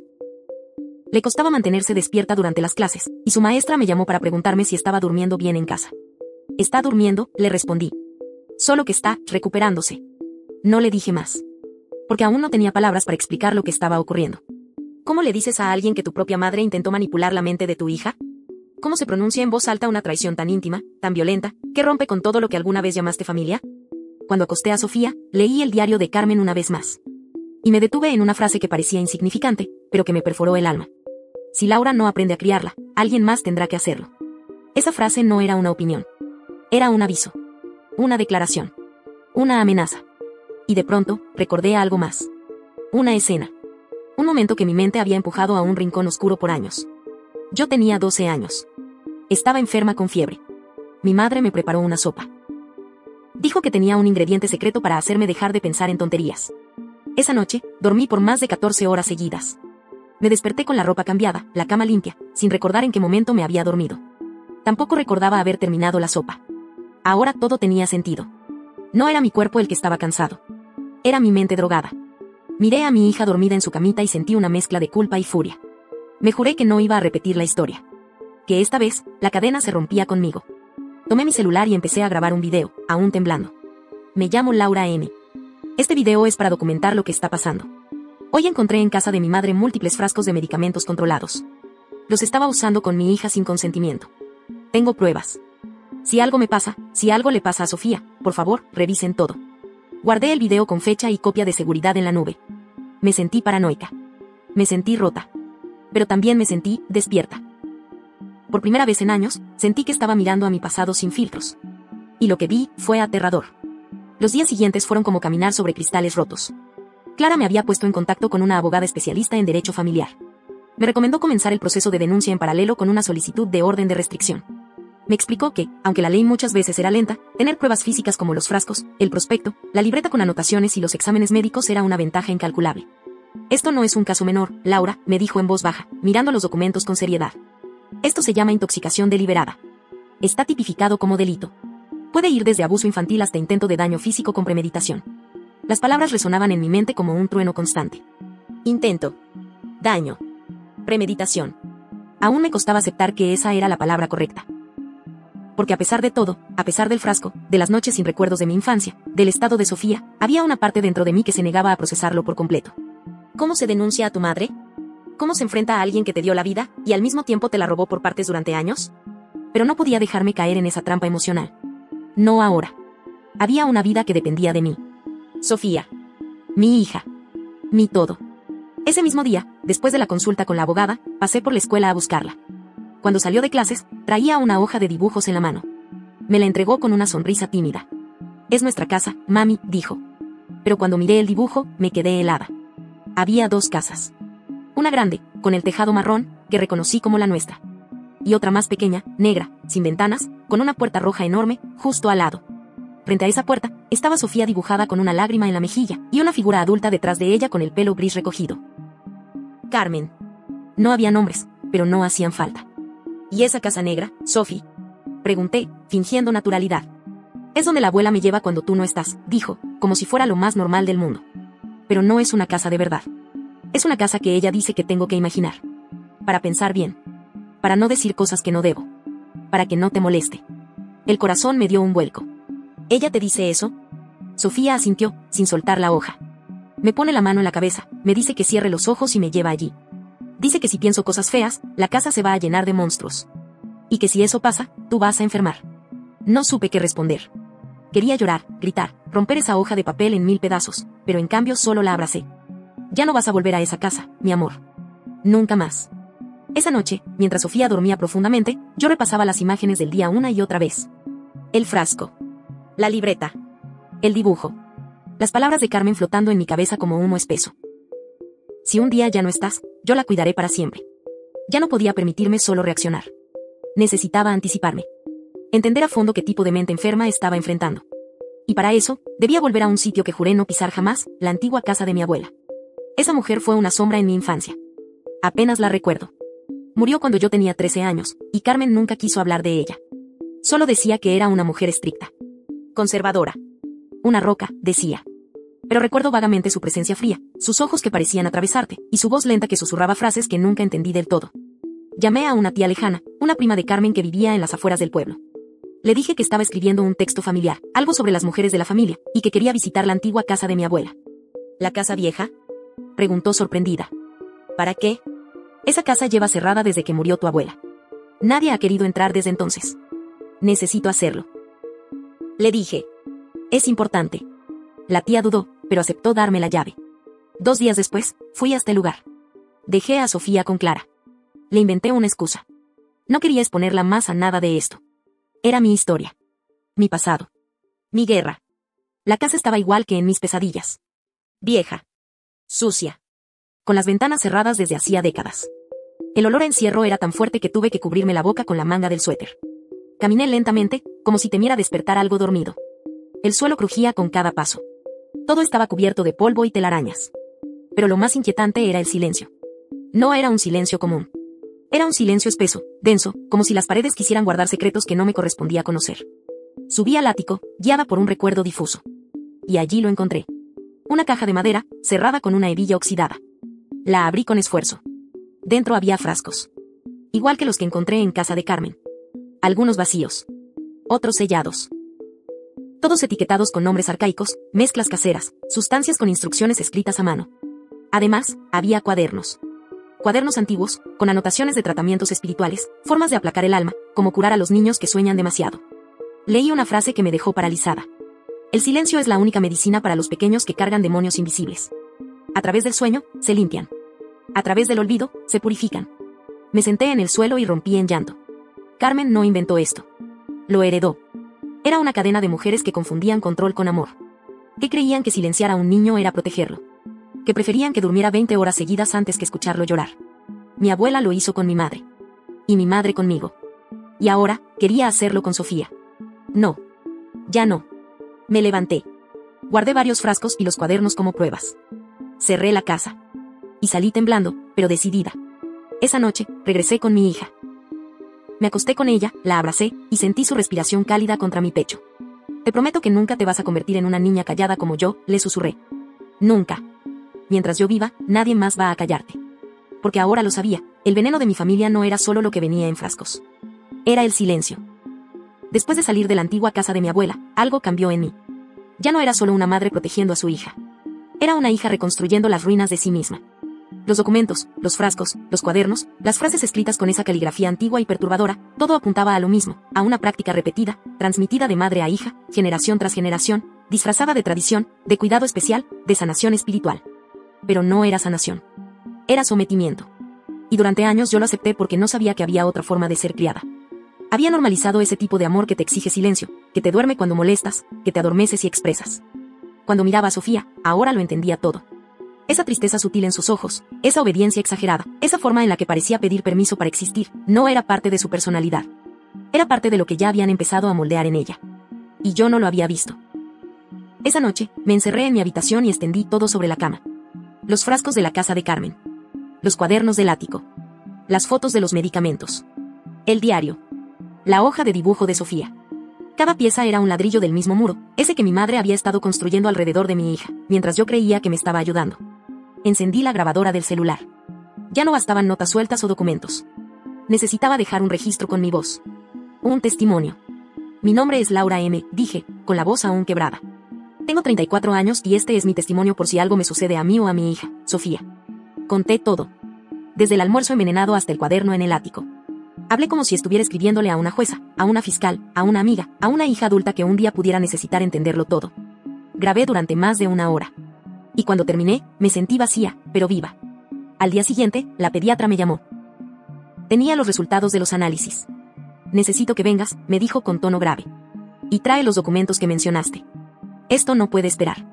Speaker 1: Le costaba mantenerse despierta durante las clases, y su maestra me llamó para preguntarme si estaba durmiendo bien en casa. «Está durmiendo», le respondí. «Solo que está recuperándose». No le dije más. Porque aún no tenía palabras para explicar lo que estaba ocurriendo. ¿Cómo le dices a alguien que tu propia madre intentó manipular la mente de tu hija? ¿Cómo se pronuncia en voz alta una traición tan íntima, tan violenta, que rompe con todo lo que alguna vez llamaste familia? Cuando acosté a Sofía, leí el diario de Carmen una vez más. Y me detuve en una frase que parecía insignificante, pero que me perforó el alma. Si Laura no aprende a criarla, alguien más tendrá que hacerlo. Esa frase no era una opinión. Era un aviso. Una declaración. Una amenaza. Y de pronto, recordé algo más. Una escena. Un momento que mi mente había empujado a un rincón oscuro por años. Yo tenía 12 años. Estaba enferma con fiebre. Mi madre me preparó una sopa. Dijo que tenía un ingrediente secreto para hacerme dejar de pensar en tonterías. Esa noche, dormí por más de 14 horas seguidas. Me desperté con la ropa cambiada, la cama limpia, sin recordar en qué momento me había dormido. Tampoco recordaba haber terminado la sopa. Ahora todo tenía sentido. No era mi cuerpo el que estaba cansado. Era mi mente drogada. Miré a mi hija dormida en su camita y sentí una mezcla de culpa y furia. Me juré que no iba a repetir la historia. Que esta vez, la cadena se rompía conmigo. Tomé mi celular y empecé a grabar un video, aún temblando. Me llamo Laura M. Este video es para documentar lo que está pasando. Hoy encontré en casa de mi madre múltiples frascos de medicamentos controlados. Los estaba usando con mi hija sin consentimiento. Tengo pruebas. Si algo me pasa, si algo le pasa a Sofía, por favor, revisen todo. Guardé el video con fecha y copia de seguridad en la nube. Me sentí paranoica. Me sentí rota. Pero también me sentí despierta. Por primera vez en años, sentí que estaba mirando a mi pasado sin filtros. Y lo que vi fue aterrador. Los días siguientes fueron como caminar sobre cristales rotos. Clara me había puesto en contacto con una abogada especialista en derecho familiar. Me recomendó comenzar el proceso de denuncia en paralelo con una solicitud de orden de restricción. Me explicó que, aunque la ley muchas veces era lenta, tener pruebas físicas como los frascos, el prospecto, la libreta con anotaciones y los exámenes médicos era una ventaja incalculable. Esto no es un caso menor, Laura, me dijo en voz baja, mirando los documentos con seriedad. Esto se llama intoxicación deliberada. Está tipificado como delito. Puede ir desde abuso infantil hasta intento de daño físico con premeditación. Las palabras resonaban en mi mente como un trueno constante. Intento. Daño. Premeditación. Aún me costaba aceptar que esa era la palabra correcta. Porque a pesar de todo, a pesar del frasco, de las noches sin recuerdos de mi infancia, del estado de Sofía, había una parte dentro de mí que se negaba a procesarlo por completo. ¿Cómo se denuncia a tu madre? ¿Cómo se enfrenta a alguien que te dio la vida, y al mismo tiempo te la robó por partes durante años? Pero no podía dejarme caer en esa trampa emocional. No ahora. Había una vida que dependía de mí. Sofía. Mi hija. Mi todo. Ese mismo día, después de la consulta con la abogada, pasé por la escuela a buscarla. Cuando salió de clases, traía una hoja de dibujos en la mano. Me la entregó con una sonrisa tímida. Es nuestra casa, mami, dijo. Pero cuando miré el dibujo, me quedé helada. Había dos casas. Una grande, con el tejado marrón, que reconocí como la nuestra. Y otra más pequeña, negra, sin ventanas, con una puerta roja enorme, justo al lado. Frente a esa puerta, estaba Sofía dibujada con una lágrima en la mejilla, y una figura adulta detrás de ella con el pelo gris recogido. Carmen. No había nombres, pero no hacían falta. ¿Y esa casa negra, Sophie? Pregunté, fingiendo naturalidad. Es donde la abuela me lleva cuando tú no estás, dijo, como si fuera lo más normal del mundo. Pero no es una casa de verdad. Es una casa que ella dice que tengo que imaginar. Para pensar bien. Para no decir cosas que no debo. Para que no te moleste. El corazón me dio un vuelco. ¿Ella te dice eso? Sofía asintió, sin soltar la hoja. Me pone la mano en la cabeza, me dice que cierre los ojos y me lleva allí. Dice que si pienso cosas feas, la casa se va a llenar de monstruos. Y que si eso pasa, tú vas a enfermar. No supe qué responder. Quería llorar, gritar, romper esa hoja de papel en 1000 pedazos, pero en cambio solo la abracé. Ya no vas a volver a esa casa, mi amor. Nunca más. Esa noche, mientras Sofía dormía profundamente, yo repasaba las imágenes del día una y otra vez. El frasco. La libreta. El dibujo. Las palabras de Carmen flotando en mi cabeza como humo espeso. Si un día ya no estás, yo la cuidaré para siempre. Ya no podía permitirme solo reaccionar. Necesitaba anticiparme. Entender a fondo qué tipo de mente enferma estaba enfrentando. Y para eso, debía volver a un sitio que juré no pisar jamás, la antigua casa de mi abuela. Esa mujer fue una sombra en mi infancia. Apenas la recuerdo. Murió cuando yo tenía 13 años, y Carmen nunca quiso hablar de ella. Solo decía que era una mujer estricta. Conservadora. Una roca, decía. Pero recuerdo vagamente su presencia fría, sus ojos que parecían atravesarte, y su voz lenta que susurraba frases que nunca entendí del todo. Llamé a una tía lejana, una prima de Carmen que vivía en las afueras del pueblo. Le dije que estaba escribiendo un texto familiar, algo sobre las mujeres de la familia, y que quería visitar la antigua casa de mi abuela. ¿La casa vieja? Preguntó sorprendida. ¿Para qué? Esa casa lleva cerrada desde que murió tu abuela. Nadie ha querido entrar desde entonces. Necesito hacerlo. Le dije. Es importante. La tía dudó, pero aceptó darme la llave. 2 días después, fui hasta el lugar. Dejé a Sofía con Clara. Le inventé una excusa. No quería exponerla más a nada de esto. Era mi historia. Mi pasado. Mi guerra. La casa estaba igual que en mis pesadillas. Vieja. Sucia. Con las ventanas cerradas desde hacía décadas. El olor a encierro era tan fuerte que tuve que cubrirme la boca con la manga del suéter. Caminé lentamente, como si temiera despertar algo dormido. El suelo crujía con cada paso. Todo estaba cubierto de polvo y telarañas. Pero lo más inquietante era el silencio. No era un silencio común. Era un silencio espeso, denso, como si las paredes quisieran guardar secretos que no me correspondía conocer. Subí al ático, guiada por un recuerdo difuso. Y allí lo encontré. Una caja de madera, cerrada con una hebilla oxidada. La abrí con esfuerzo. Dentro había frascos. Igual que los que encontré en casa de Carmen. Algunos vacíos. Otros sellados. Todos etiquetados con nombres arcaicos, mezclas caseras, sustancias con instrucciones escritas a mano. Además, había cuadernos. Cuadernos antiguos, con anotaciones de tratamientos espirituales, formas de aplacar el alma, como curar a los niños que sueñan demasiado. Leí una frase que me dejó paralizada. El silencio es la única medicina para los pequeños que cargan demonios invisibles. A través del sueño, se limpian. A través del olvido, se purifican. Me senté en el suelo y rompí en llanto. Carmen no inventó esto. Lo heredó. Era una cadena de mujeres que confundían control con amor. Que creían que silenciar a un niño era protegerlo. Que preferían que durmiera 20 horas seguidas antes que escucharlo llorar. Mi abuela lo hizo con mi madre. Y mi madre conmigo. Y ahora, quería hacerlo con Sofía. No. Ya no. Me levanté. Guardé varios frascos y los cuadernos como pruebas. Cerré la casa. Y salí temblando, pero decidida. Esa noche, regresé con mi hija. Me acosté con ella, la abracé, y sentí su respiración cálida contra mi pecho. Te prometo que nunca te vas a convertir en una niña callada como yo, le susurré. Nunca. Mientras yo viva, nadie más va a callarte. Porque ahora lo sabía, el veneno de mi familia no era solo lo que venía en frascos. Era el silencio. Después de salir de la antigua casa de mi abuela, algo cambió en mí. Ya no era solo una madre protegiendo a su hija. Era una hija reconstruyendo las ruinas de sí misma. Los documentos, los frascos, los cuadernos, las frases escritas con esa caligrafía antigua y perturbadora, todo apuntaba a lo mismo, a una práctica repetida, transmitida de madre a hija, generación tras generación, disfrazada de tradición, de cuidado especial, de sanación espiritual. Pero no era sanación. Era sometimiento. Y durante años yo lo acepté porque no sabía que había otra forma de ser criada. Había normalizado ese tipo de amor que te exige silencio, que te duerme cuando molestas, que te adormeces y expresas. Cuando miraba a Sofía, ahora lo entendía todo. Esa tristeza sutil en sus ojos, esa obediencia exagerada, esa forma en la que parecía pedir permiso para existir, no era parte de su personalidad. Era parte de lo que ya habían empezado a moldear en ella. Y yo no lo había visto. Esa noche, me encerré en mi habitación y extendí todo sobre la cama. Los frascos de la casa de Carmen. Los cuadernos del ático. Las fotos de los medicamentos. El diario. La hoja de dibujo de Sofía. Cada pieza era un ladrillo del mismo muro, ese que mi madre había estado construyendo alrededor de mi hija, mientras yo creía que me estaba ayudando. Encendí la grabadora del celular. Ya no bastaban notas sueltas o documentos. Necesitaba dejar un registro con mi voz. Un testimonio. Mi nombre es Laura M., dije, con la voz aún quebrada. Tengo 34 años y este es mi testimonio por si algo me sucede a mí o a mi hija, Sofía. Conté todo. Desde el almuerzo envenenado hasta el cuaderno en el ático. Hablé como si estuviera escribiéndole a una jueza, a una fiscal, a una amiga, a una hija adulta que un día pudiera necesitar entenderlo todo. Grabé durante más de una hora. Y cuando terminé, me sentí vacía, pero viva. Al día siguiente, la pediatra me llamó. Tenía los resultados de los análisis. Necesito que vengas, me dijo con tono grave. Y trae los documentos que mencionaste. Esto no puede esperar.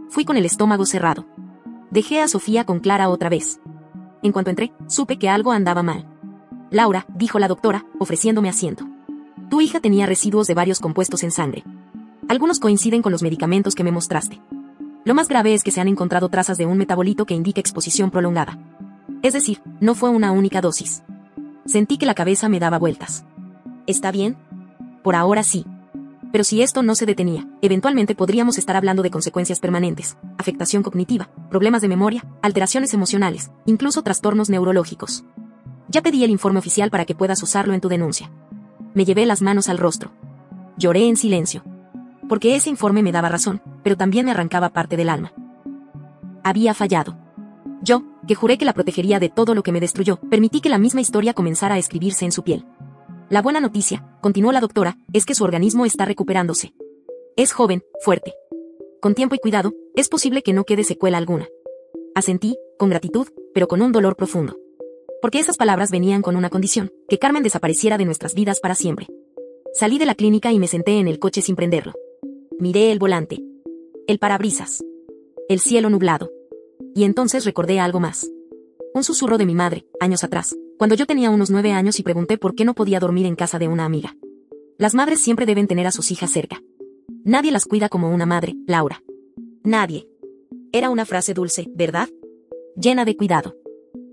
Speaker 1: Fui con el estómago cerrado. Dejé a Sofía con Clara otra vez. En cuanto entré, supe que algo andaba mal. Laura, dijo la doctora, ofreciéndome asiento. Tu hija tenía residuos de varios compuestos en sangre. Algunos coinciden con los medicamentos que me mostraste. Lo más grave es que se han encontrado trazas de un metabolito que indica exposición prolongada. Es decir, no fue una única dosis. Sentí que la cabeza me daba vueltas. ¿Está bien? Por ahora sí. Pero si esto no se detenía, eventualmente podríamos estar hablando de consecuencias permanentes, afectación cognitiva, problemas de memoria, alteraciones emocionales, incluso trastornos neurológicos. Ya pedí el informe oficial para que puedas usarlo en tu denuncia. Me llevé las manos al rostro. Lloré en silencio. Porque ese informe me daba razón, pero también me arrancaba parte del alma. Había fallado. Yo, que juré que la protegería de todo lo que me destruyó, permití que la misma historia comenzara a escribirse en su piel. La buena noticia, continuó la doctora, es que su organismo está recuperándose. Es joven, fuerte. Con tiempo y cuidado, es posible que no quede secuela alguna. Asentí, con gratitud, pero con un dolor profundo. Porque esas palabras venían con una condición, que Carmen desapareciera de nuestras vidas para siempre. Salí de la clínica y me senté en el coche sin prenderlo. Miré el volante. El parabrisas. El cielo nublado. Y entonces recordé algo más. Un susurro de mi madre, años atrás, cuando yo tenía unos 9 años y pregunté por qué no podía dormir en casa de una amiga. Las madres siempre deben tener a sus hijas cerca. Nadie las cuida como una madre, Laura. Nadie. Era una frase dulce, ¿verdad? Llena de cuidado.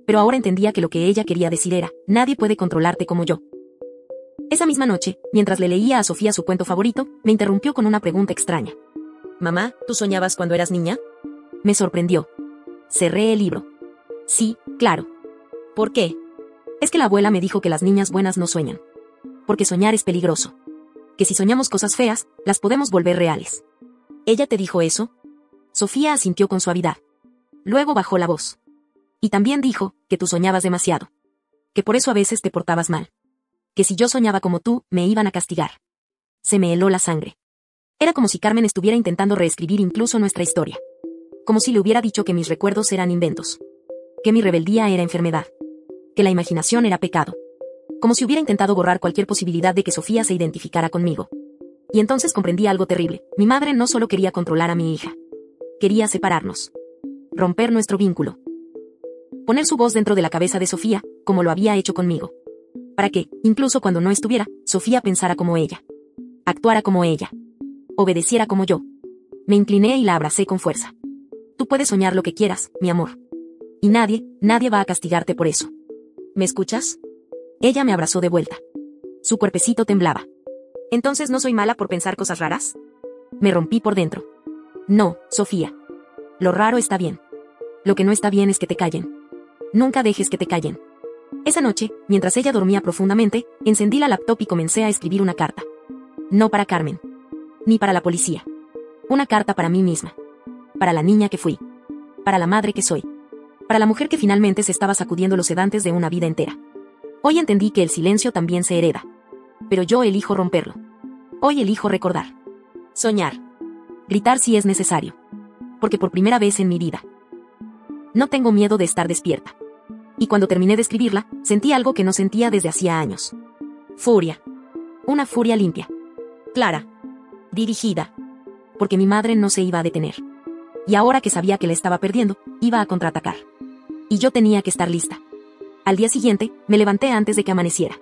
Speaker 1: Pero ahora entendía que lo que ella quería decir era, nadie puede controlarte como yo. Esa misma noche, mientras le leía a Sofía su cuento favorito, me interrumpió con una pregunta extraña. «Mamá, ¿tú soñabas cuando eras niña?» Me sorprendió. Cerré el libro. Sí, claro. ¿Por qué? Es que la abuela me dijo que las niñas buenas no sueñan. Porque soñar es peligroso. Que si soñamos cosas feas, las podemos volver reales. ¿Ella te dijo eso? Sofía asintió con suavidad. Luego bajó la voz. Y también dijo que tú soñabas demasiado. Que por eso a veces te portabas mal. Que si yo soñaba como tú, me iban a castigar. Se me heló la sangre. Era como si Carmen estuviera intentando reescribir incluso nuestra historia. Como si le hubiera dicho que mis recuerdos eran inventos. Que mi rebeldía era enfermedad. Que la imaginación era pecado. Como si hubiera intentado borrar cualquier posibilidad de que Sofía se identificara conmigo. Y entonces comprendí algo terrible. Mi madre no solo quería controlar a mi hija. Quería separarnos. Romper nuestro vínculo. Poner su voz dentro de la cabeza de Sofía, como lo había hecho conmigo. Para que, incluso cuando no estuviera, Sofía pensara como ella. Actuara como ella. Obedeciera como yo. Me incliné y la abracé con fuerza. Tú puedes soñar lo que quieras, mi amor. Y nadie va a castigarte por eso. ¿Me escuchas? Ella me abrazó de vuelta. Su cuerpecito temblaba. ¿Entonces no soy mala por pensar cosas raras? Me rompí por dentro. No, Sofía. Lo raro está bien. Lo que no está bien es que te callen. Nunca dejes que te callen. Esa noche, mientras ella dormía profundamente, encendí la laptop y comencé a escribir una carta. No para Carmen. Ni para la policía. Una carta para mí misma. Para la niña que fui. Para la madre que soy. Para la mujer que finalmente se estaba sacudiendo los sedantes de una vida entera. Hoy entendí que el silencio también se hereda. Pero yo elijo romperlo. Hoy elijo recordar. Soñar. Gritar si es necesario. Porque por primera vez en mi vida. No tengo miedo de estar despierta. Y cuando terminé de escribirla, sentí algo que no sentía desde hacía años. Furia. Una furia limpia. Clara. Dirigida. Porque mi madre no se iba a detener. Y ahora que sabía que la estaba perdiendo, iba a contraatacar. Y yo tenía que estar lista. Al día siguiente, me levanté antes de que amaneciera.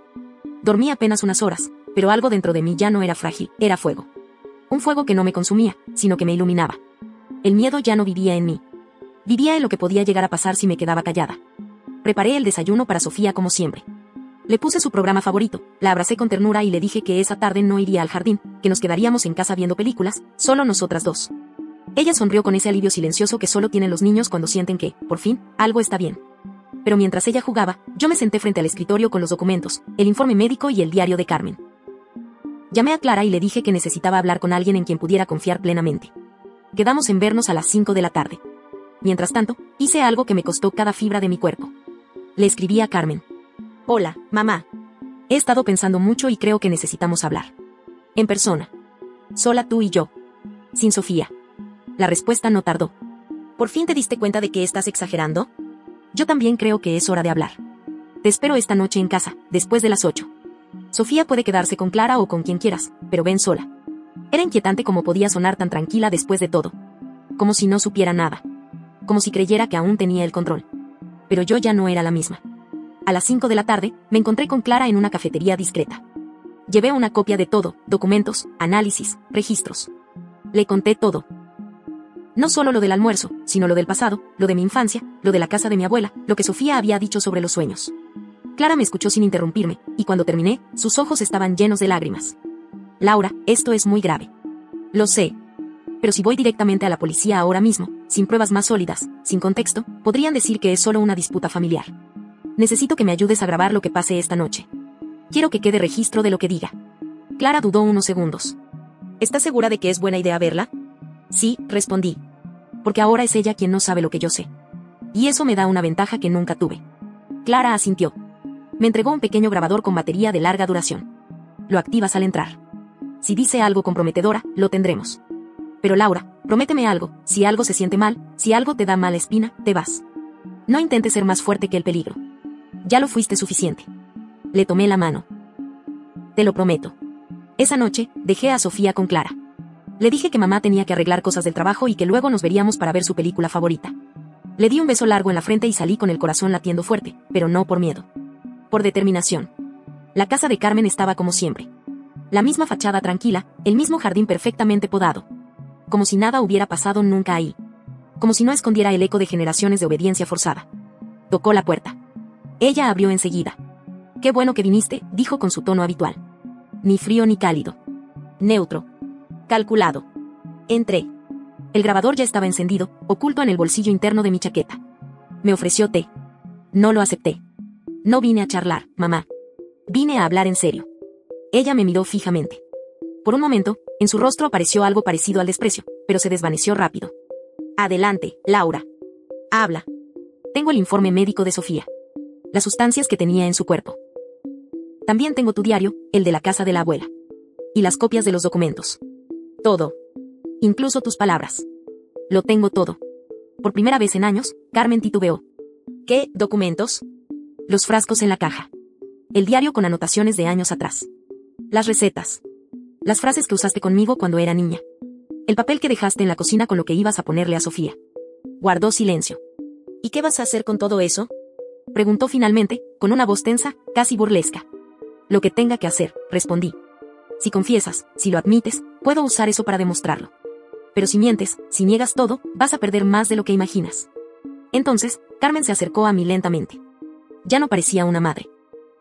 Speaker 1: Dormí apenas unas horas, pero algo dentro de mí ya no era frágil, era fuego. Un fuego que no me consumía, sino que me iluminaba. El miedo ya no vivía en mí. Vivía en lo que podía llegar a pasar si me quedaba callada. Preparé el desayuno para Sofía como siempre. Le puse su programa favorito, la abracé con ternura y le dije que esa tarde no iría al jardín, que nos quedaríamos en casa viendo películas, solo nosotras dos. Ella sonrió con ese alivio silencioso que solo tienen los niños cuando sienten que, por fin, algo está bien. Pero mientras ella jugaba, yo me senté frente al escritorio con los documentos, el informe médico y el diario de Carmen. Llamé a Clara y le dije que necesitaba hablar con alguien en quien pudiera confiar plenamente. Quedamos en vernos a las 5 de la tarde. Mientras tanto, hice algo que me costó cada fibra de mi cuerpo. Le escribí a Carmen. Hola, mamá. He estado pensando mucho y creo que necesitamos hablar. En persona. Sola tú y yo. Sin Sofía. La respuesta no tardó. ¿Por fin te diste cuenta de que estás exagerando? Yo también creo que es hora de hablar. Te espero esta noche en casa, después de las 8. Sofía puede quedarse con Clara o con quien quieras, pero ven sola. Era inquietante como podía sonar tan tranquila después de todo. Como si no supiera nada. Como si creyera que aún tenía el control. Pero yo ya no era la misma. A las 5 de la tarde, me encontré con Clara en una cafetería discreta. Llevé una copia de todo, documentos, análisis, registros. Le conté todo. No solo lo del almuerzo, sino lo del pasado, lo de mi infancia, lo de la casa de mi abuela, lo que Sofía había dicho sobre los sueños. Clara me escuchó sin interrumpirme, y cuando terminé, sus ojos estaban llenos de lágrimas. Laura, esto es muy grave. Lo sé. Pero si voy directamente a la policía ahora mismo, sin pruebas más sólidas, sin contexto, podrían decir que es solo una disputa familiar. Necesito que me ayudes a grabar lo que pase esta noche. Quiero que quede registro de lo que diga. Clara dudó unos segundos. ¿Estás segura de que es buena idea verla? Sí, respondí. Porque ahora es ella quien no sabe lo que yo sé. Y eso me da una ventaja que nunca tuve. Clara asintió. Me entregó un pequeño grabador con batería de larga duración. Lo activas al entrar. Si dice algo comprometedora, lo tendremos. Pero Laura, prométeme algo, si algo se siente mal, si algo te da mala espina, te vas. No intentes ser más fuerte que el peligro. Ya lo fuiste suficiente. Le tomé la mano. Te lo prometo. Esa noche, dejé a Sofía con Clara. Le dije que mamá tenía que arreglar cosas del trabajo y que luego nos veríamos para ver su película favorita. Le di un beso largo en la frente y salí con el corazón latiendo fuerte, pero no por miedo. Por determinación. La casa de Carmen estaba como siempre. La misma fachada tranquila, el mismo jardín perfectamente podado. Como si nada hubiera pasado nunca ahí. Como si no escondiera el eco de generaciones de obediencia forzada. Tocó la puerta. Ella abrió enseguida. «Qué bueno que viniste», dijo con su tono habitual. Ni frío ni cálido. Neutro. Calculado. Entré. El grabador ya estaba encendido, oculto en el bolsillo interno de mi chaqueta. Me ofreció té. No lo acepté. No vine a charlar, mamá. Vine a hablar en serio. Ella me miró fijamente. Por un momento, en su rostro apareció algo parecido al desprecio, pero se desvaneció rápido. Adelante, Laura. Habla. Tengo el informe médico de Sofía. Las sustancias que tenía en su cuerpo. También tengo tu diario, el de la casa de la abuela. Y las copias de los documentos. Todo. Incluso tus palabras. Lo tengo todo. Por primera vez en años, Carmen titubeó. ¿Qué documentos? Los frascos en la caja. El diario con anotaciones de años atrás. Las recetas. Las frases que usaste conmigo cuando era niña. El papel que dejaste en la cocina con lo que ibas a ponerle a Sofía. Guardó silencio. ¿Y qué vas a hacer con todo eso? Preguntó finalmente, con una voz tensa, casi burlesca. Lo que tenga que hacer, respondí. Si confiesas, si lo admites, puedo usar eso para demostrarlo. Pero si mientes, si niegas todo, vas a perder más de lo que imaginas. Entonces, Carmen se acercó a mí lentamente. Ya no parecía una madre.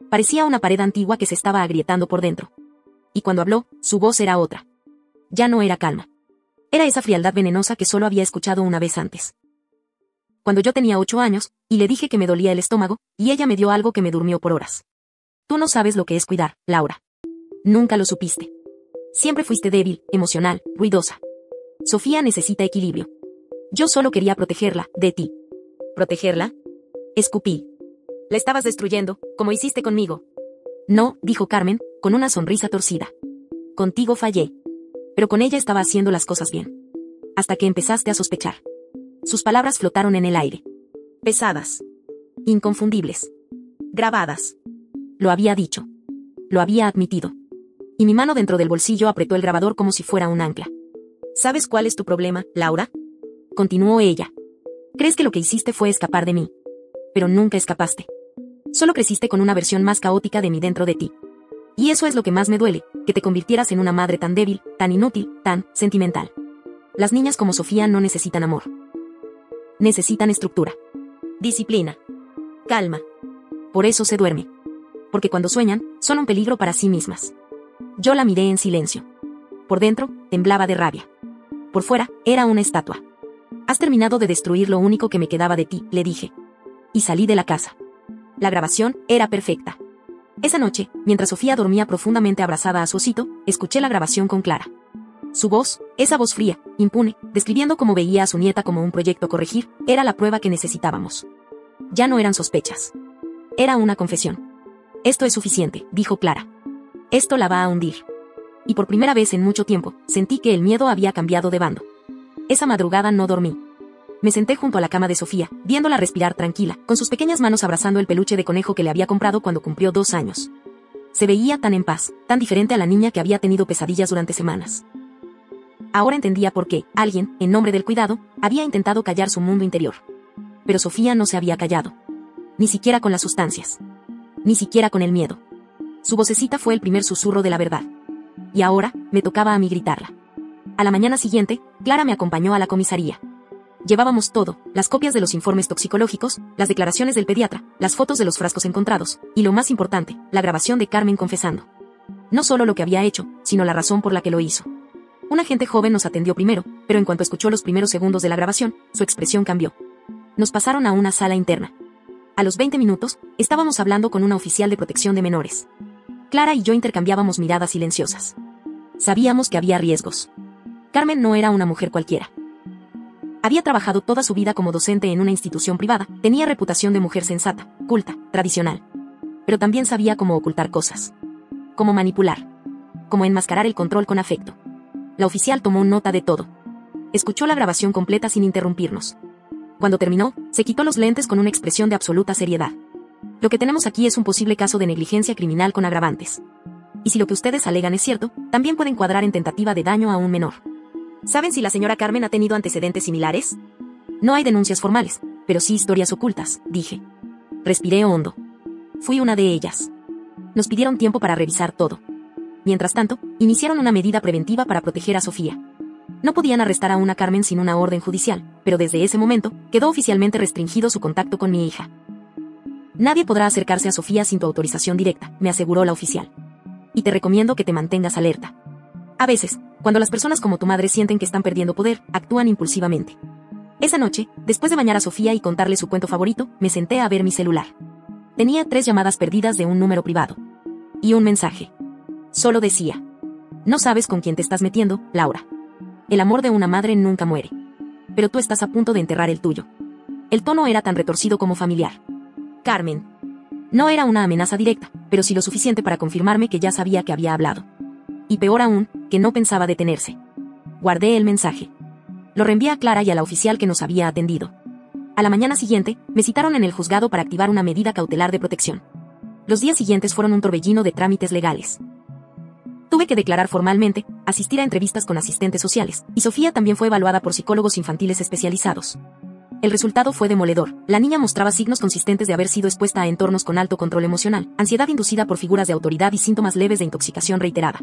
Speaker 1: Parecía una pared antigua que se estaba agrietando por dentro. Y cuando habló, su voz era otra. Ya no era calma. Era esa frialdad venenosa que solo había escuchado una vez antes. Cuando yo tenía 8 años, y le dije que me dolía el estómago, y ella me dio algo que me durmió por horas. Tú no sabes lo que es cuidar, Laura. Nunca lo supiste. Siempre fuiste débil, emocional, ruidosa. Sofía necesita equilibrio. Yo solo quería protegerla, de ti. ¿Protegerla? Escupí. La estabas destruyendo, como hiciste conmigo. No, dijo Carmen, con una sonrisa torcida. Contigo fallé. Pero con ella estaba haciendo las cosas bien. Hasta que empezaste a sospechar. Sus palabras flotaron en el aire. Pesadas. Inconfundibles. Grabadas. Lo había dicho. Lo había admitido. Y mi mano dentro del bolsillo apretó el grabador como si fuera un ancla. ¿Sabes cuál es tu problema, Laura? Continuó ella. Crees que lo que hiciste fue escapar de mí. Pero nunca escapaste. Solo creciste con una versión más caótica de mí dentro de ti. Y eso es lo que más me duele, que te convirtieras en una madre tan débil, tan inútil, tan sentimental. Las niñas como Sofía no necesitan amor. Necesitan estructura. Disciplina. Calma. Por eso se duerme. Porque cuando sueñan, son un peligro para sí mismas. Yo la miré en silencio. Por dentro, temblaba de rabia. Por fuera, era una estatua. Has terminado de destruir lo único que me quedaba de ti, le dije. Y salí de la casa. La grabación era perfecta. Esa noche, mientras Sofía dormía profundamente abrazada a su osito, escuché la grabación con Clara. Su voz, esa voz fría, impune, describiendo cómo veía a su nieta como un proyecto a corregir, era la prueba que necesitábamos. Ya no eran sospechas. Era una confesión. Esto es suficiente, dijo Clara. Esto la va a hundir. Y por primera vez en mucho tiempo, sentí que el miedo había cambiado de bando. Esa madrugada no dormí. Me senté junto a la cama de Sofía, viéndola respirar tranquila, con sus pequeñas manos abrazando el peluche de conejo que le había comprado cuando cumplió 2 años. Se veía tan en paz, tan diferente a la niña que había tenido pesadillas durante semanas. Ahora entendía por qué alguien, en nombre del cuidado, había intentado callar su mundo interior. Pero Sofía no se había callado. Ni siquiera con las sustancias. Ni siquiera con el miedo. Su vocecita fue el primer susurro de la verdad. Y ahora, me tocaba a mí gritarla. A la mañana siguiente, Clara me acompañó a la comisaría. Llevábamos todo, las copias de los informes toxicológicos, las declaraciones del pediatra, las fotos de los frascos encontrados, y lo más importante, la grabación de Carmen confesando. No solo lo que había hecho, sino la razón por la que lo hizo. Un agente joven nos atendió primero, pero en cuanto escuchó los primeros segundos de la grabación, su expresión cambió. Nos pasaron a una sala interna. A los 20 minutos, estábamos hablando con una oficial de protección de menores. Clara y yo intercambiábamos miradas silenciosas. Sabíamos que había riesgos. Carmen no era una mujer cualquiera. Había trabajado toda su vida como docente en una institución privada, tenía reputación de mujer sensata, culta, tradicional. Pero también sabía cómo ocultar cosas. Cómo manipular. Cómo enmascarar el control con afecto. La oficial tomó nota de todo. Escuchó la grabación completa sin interrumpirnos. Cuando terminó, se quitó los lentes con una expresión de absoluta seriedad. Lo que tenemos aquí es un posible caso de negligencia criminal con agravantes. Y si lo que ustedes alegan es cierto, también puede encuadrar en tentativa de daño a un menor. ¿Saben si la señora Carmen ha tenido antecedentes similares? No hay denuncias formales, pero sí historias ocultas, dije. Respiré hondo. Fui una de ellas. Nos pidieron tiempo para revisar todo. Mientras tanto, iniciaron una medida preventiva para proteger a Sofía. No podían arrestar a una Carmen sin una orden judicial, pero desde ese momento, quedó oficialmente restringido su contacto con mi hija. Nadie podrá acercarse a Sofía sin tu autorización directa, me aseguró la oficial. Y te recomiendo que te mantengas alerta. A veces, cuando las personas como tu madre sienten que están perdiendo poder, actúan impulsivamente. Esa noche, después de bañar a Sofía y contarle su cuento favorito, me senté a ver mi celular. Tenía 3 llamadas perdidas de un número privado. Y un mensaje. Solo decía: no sabes con quién te estás metiendo, Laura. El amor de una madre nunca muere. Pero tú estás a punto de enterrar el tuyo. El tono era tan retorcido como familiar. Carmen. No era una amenaza directa, pero sí lo suficiente para confirmarme que ya sabía que había hablado. Y peor aún, que no pensaba detenerse. Guardé el mensaje. Lo reenvié a Clara y a la oficial que nos había atendido. A la mañana siguiente, me citaron en el juzgado para activar una medida cautelar de protección. Los días siguientes fueron un torbellino de trámites legales. Tuve que declarar formalmente, asistir a entrevistas con asistentes sociales, y Sofía también fue evaluada por psicólogos infantiles especializados. El resultado fue demoledor. La niña mostraba signos consistentes de haber sido expuesta a entornos con alto control emocional, ansiedad inducida por figuras de autoridad y síntomas leves de intoxicación reiterada.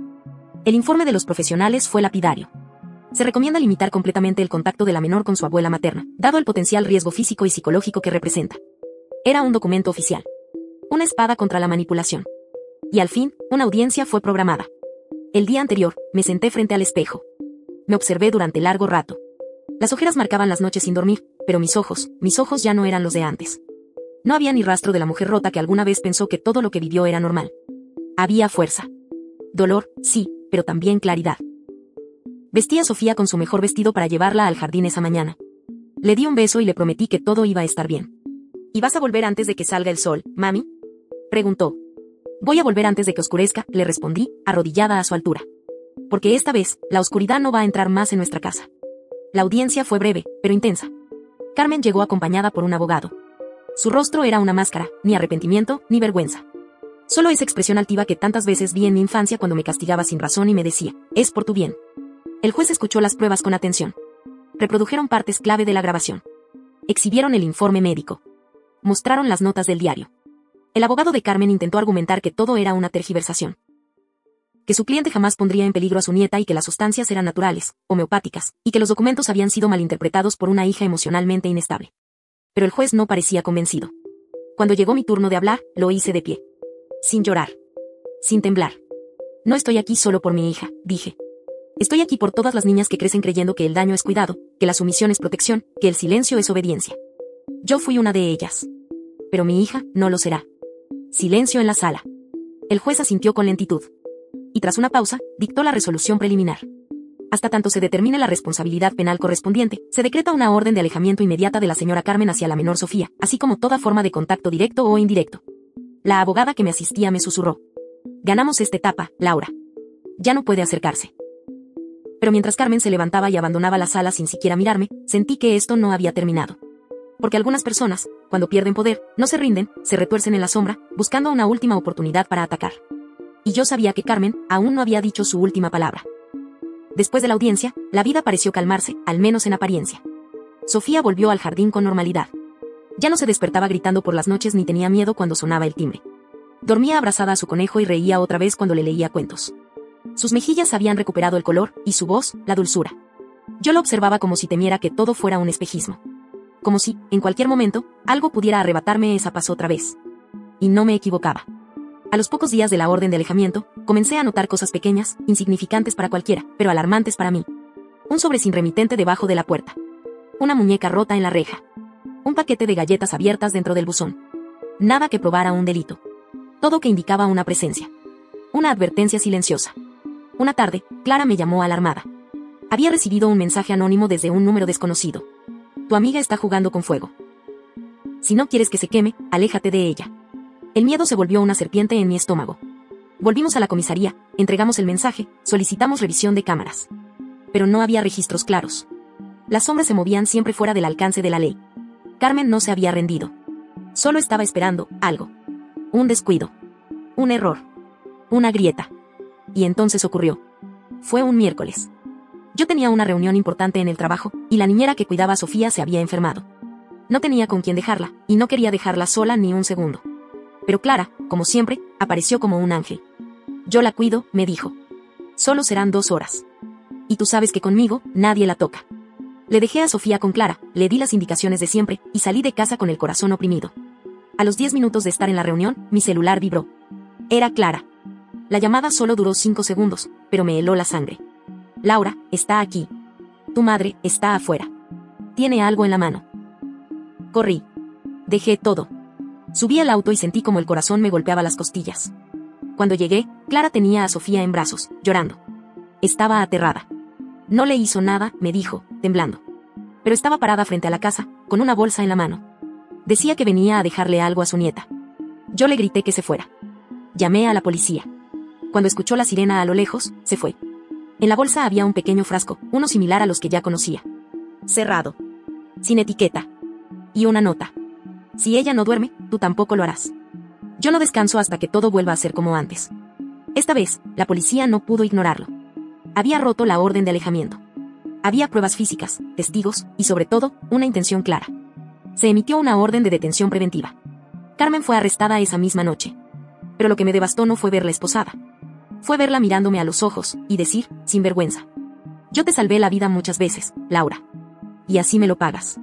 Speaker 1: El informe de los profesionales fue lapidario. Se recomienda limitar completamente el contacto de la menor con su abuela materna, dado el potencial riesgo físico y psicológico que representa. Era un documento oficial. Una espada contra la manipulación. Y al fin, una audiencia fue programada. El día anterior, me senté frente al espejo. Me observé durante largo rato. Las ojeras marcaban las noches sin dormir, pero mis ojos ya no eran los de antes. No había ni rastro de la mujer rota que alguna vez pensó que todo lo que vivió era normal. Había fuerza. Dolor, sí, pero también claridad. Vestí a Sofía con su mejor vestido para llevarla al jardín esa mañana. Le di un beso y le prometí que todo iba a estar bien. ¿Y vas a volver antes de que salga el sol, mami?, preguntó. Voy a volver antes de que oscurezca, le respondí, arrodillada a su altura. Porque esta vez, la oscuridad no va a entrar más en nuestra casa. La audiencia fue breve, pero intensa. Carmen llegó acompañada por un abogado. Su rostro era una máscara, ni arrepentimiento, ni vergüenza. Solo esa expresión altiva que tantas veces vi en mi infancia cuando me castigaba sin razón y me decía: es por tu bien. El juez escuchó las pruebas con atención. Reprodujeron partes clave de la grabación. Exhibieron el informe médico. Mostraron las notas del diario. El abogado de Carmen intentó argumentar que todo era una tergiversación. Que su cliente jamás pondría en peligro a su nieta y que las sustancias eran naturales, homeopáticas, y que los documentos habían sido malinterpretados por una hija emocionalmente inestable. Pero el juez no parecía convencido. Cuando llegó mi turno de hablar, lo hice de pie. Sin llorar. Sin temblar. No estoy aquí solo por mi hija, dije. Estoy aquí por todas las niñas que crecen creyendo que el daño es cuidado, que la sumisión es protección, que el silencio es obediencia. Yo fui una de ellas. Pero mi hija no lo será. Silencio en la sala. El juez asintió con lentitud. Y tras una pausa, dictó la resolución preliminar. Hasta tanto se determine la responsabilidad penal correspondiente, se decreta una orden de alejamiento inmediata de la señora Carmen hacia la menor Sofía, así como toda forma de contacto directo o indirecto. La abogada que me asistía me susurró: ganamos esta etapa, Laura. Ya no puede acercarse. Pero mientras Carmen se levantaba y abandonaba la sala sin siquiera mirarme, sentí que esto no había terminado. Porque algunas personas, cuando pierden poder, no se rinden, se retuercen en la sombra, buscando una última oportunidad para atacar. Y yo sabía que Carmen aún no había dicho su última palabra. Después de la audiencia, la vida pareció calmarse, al menos en apariencia. Sofía volvió al jardín con normalidad. Ya no se despertaba gritando por las noches ni tenía miedo cuando sonaba el timbre. Dormía abrazada a su conejo y reía otra vez cuando le leía cuentos. Sus mejillas habían recuperado el color, y su voz, la dulzura. Yo lo observaba como si temiera que todo fuera un espejismo. Como si, en cualquier momento, algo pudiera arrebatarme esa paz otra vez. Y no me equivocaba. A los pocos días de la orden de alejamiento, comencé a notar cosas pequeñas, insignificantes para cualquiera, pero alarmantes para mí. Un sobre sin remitente debajo de la puerta. Una muñeca rota en la reja. Un paquete de galletas abiertas dentro del buzón. Nada que probara un delito. Todo que indicaba una presencia. Una advertencia silenciosa. Una tarde, Clara me llamó alarmada. Había recibido un mensaje anónimo desde un número desconocido. Tu amiga está jugando con fuego. Si no quieres que se queme, aléjate de ella. El miedo se volvió una serpiente en mi estómago. Volvimos a la comisaría, entregamos el mensaje, solicitamos revisión de cámaras. Pero no había registros claros. Las sombras se movían siempre fuera del alcance de la ley. Carmen no se había rendido. Solo estaba esperando algo. Un descuido. Un error. Una grieta. Y entonces ocurrió. Fue un miércoles. Yo tenía una reunión importante en el trabajo, y la niñera que cuidaba a Sofía se había enfermado. No tenía con quién dejarla, y no quería dejarla sola ni un segundo. Pero Clara, como siempre, apareció como un ángel. Yo la cuido, me dijo. Solo serán 2 horas. Y tú sabes que conmigo, nadie la toca. Le dejé a Sofía con Clara, le di las indicaciones de siempre, y salí de casa con el corazón oprimido. A los 10 minutos de estar en la reunión, mi celular vibró. Era Clara. La llamada solo duró 5 segundos, pero me heló la sangre. Laura, está aquí. Tu madre está afuera. Tiene algo en la mano. Corrí. Dejé todo. Subí al auto y sentí como el corazón me golpeaba las costillas. Cuando llegué, Clara tenía a Sofía en brazos, llorando. Estaba aterrada. No le hizo nada, me dijo, temblando. Pero estaba parada frente a la casa, con una bolsa en la mano. Decía que venía a dejarle algo a su nieta. Yo le grité que se fuera. Llamé a la policía. Cuando escuchó la sirena a lo lejos, se fue. En la bolsa había un pequeño frasco, uno similar a los que ya conocía. Cerrado. Sin etiqueta. Y una nota. Si ella no duerme, tú tampoco lo harás. Yo no descanso hasta que todo vuelva a ser como antes. Esta vez, la policía no pudo ignorarlo. Había roto la orden de alejamiento. Había pruebas físicas, testigos, y sobre todo, una intención clara. Se emitió una orden de detención preventiva. Carmen fue arrestada esa misma noche. Pero lo que me devastó no fue verla esposada. Fue verla mirándome a los ojos, y decir, sin vergüenza: yo te salvé la vida muchas veces, Laura. Y así me lo pagas.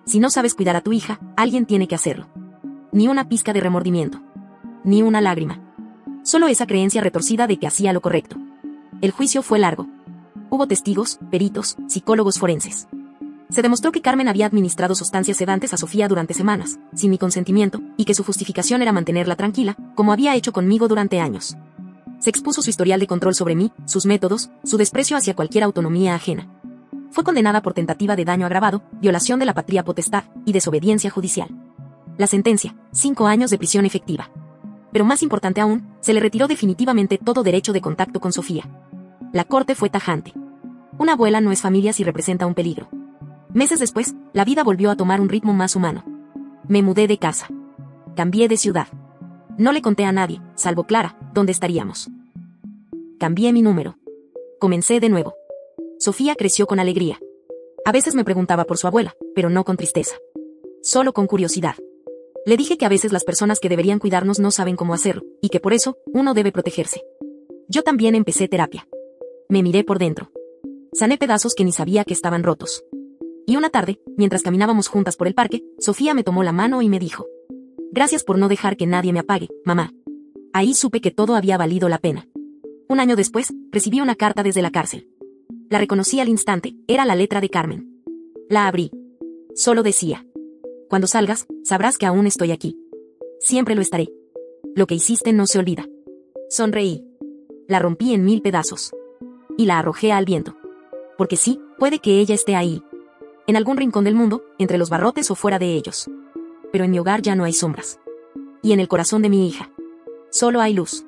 Speaker 1: Si no sabes cuidar a tu hija, alguien tiene que hacerlo. Ni una pizca de remordimiento. Ni una lágrima. Solo esa creencia retorcida de que hacía lo correcto. El juicio fue largo. Hubo testigos, peritos, psicólogos forenses. Se demostró que Carmen había administrado sustancias sedantes a Sofía durante semanas, sin mi consentimiento, y que su justificación era mantenerla tranquila, como había hecho conmigo durante años. Se expuso su historial de control sobre mí, sus métodos, su desprecio hacia cualquier autonomía ajena. Fue condenada por tentativa de daño agravado, violación de la patria potestad y desobediencia judicial. La sentencia, 5 años de prisión efectiva. Pero más importante aún, se le retiró definitivamente todo derecho de contacto con Sofía. La corte fue tajante. Una abuela no es familia si representa un peligro. Meses después, la vida volvió a tomar un ritmo más humano. Me mudé de casa. Cambié de ciudad. No le conté a nadie, salvo Clara, dónde estaríamos. Cambié mi número. Comencé de nuevo. Sofía creció con alegría. A veces me preguntaba por su abuela, pero no con tristeza. Solo con curiosidad. Le dije que a veces las personas que deberían cuidarnos no saben cómo hacerlo, y que por eso, uno debe protegerse. Yo también empecé terapia. Me miré por dentro. Sané pedazos que ni sabía que estaban rotos. Y una tarde, mientras caminábamos juntas por el parque, Sofía me tomó la mano y me dijo: gracias por no dejar que nadie me apague, mamá. Ahí supe que todo había valido la pena. Un año después, recibí una carta desde la cárcel. La reconocí al instante, era la letra de Carmen. La abrí. Solo decía: cuando salgas, sabrás que aún estoy aquí. Siempre lo estaré. Lo que hiciste no se olvida. Sonreí. La rompí en 1000 pedazos. Y la arrojé al viento. Porque sí, puede que ella esté ahí. En algún rincón del mundo, entre los barrotes o fuera de ellos. Pero en mi hogar ya no hay sombras. Y en el corazón de mi hija, solo hay luz.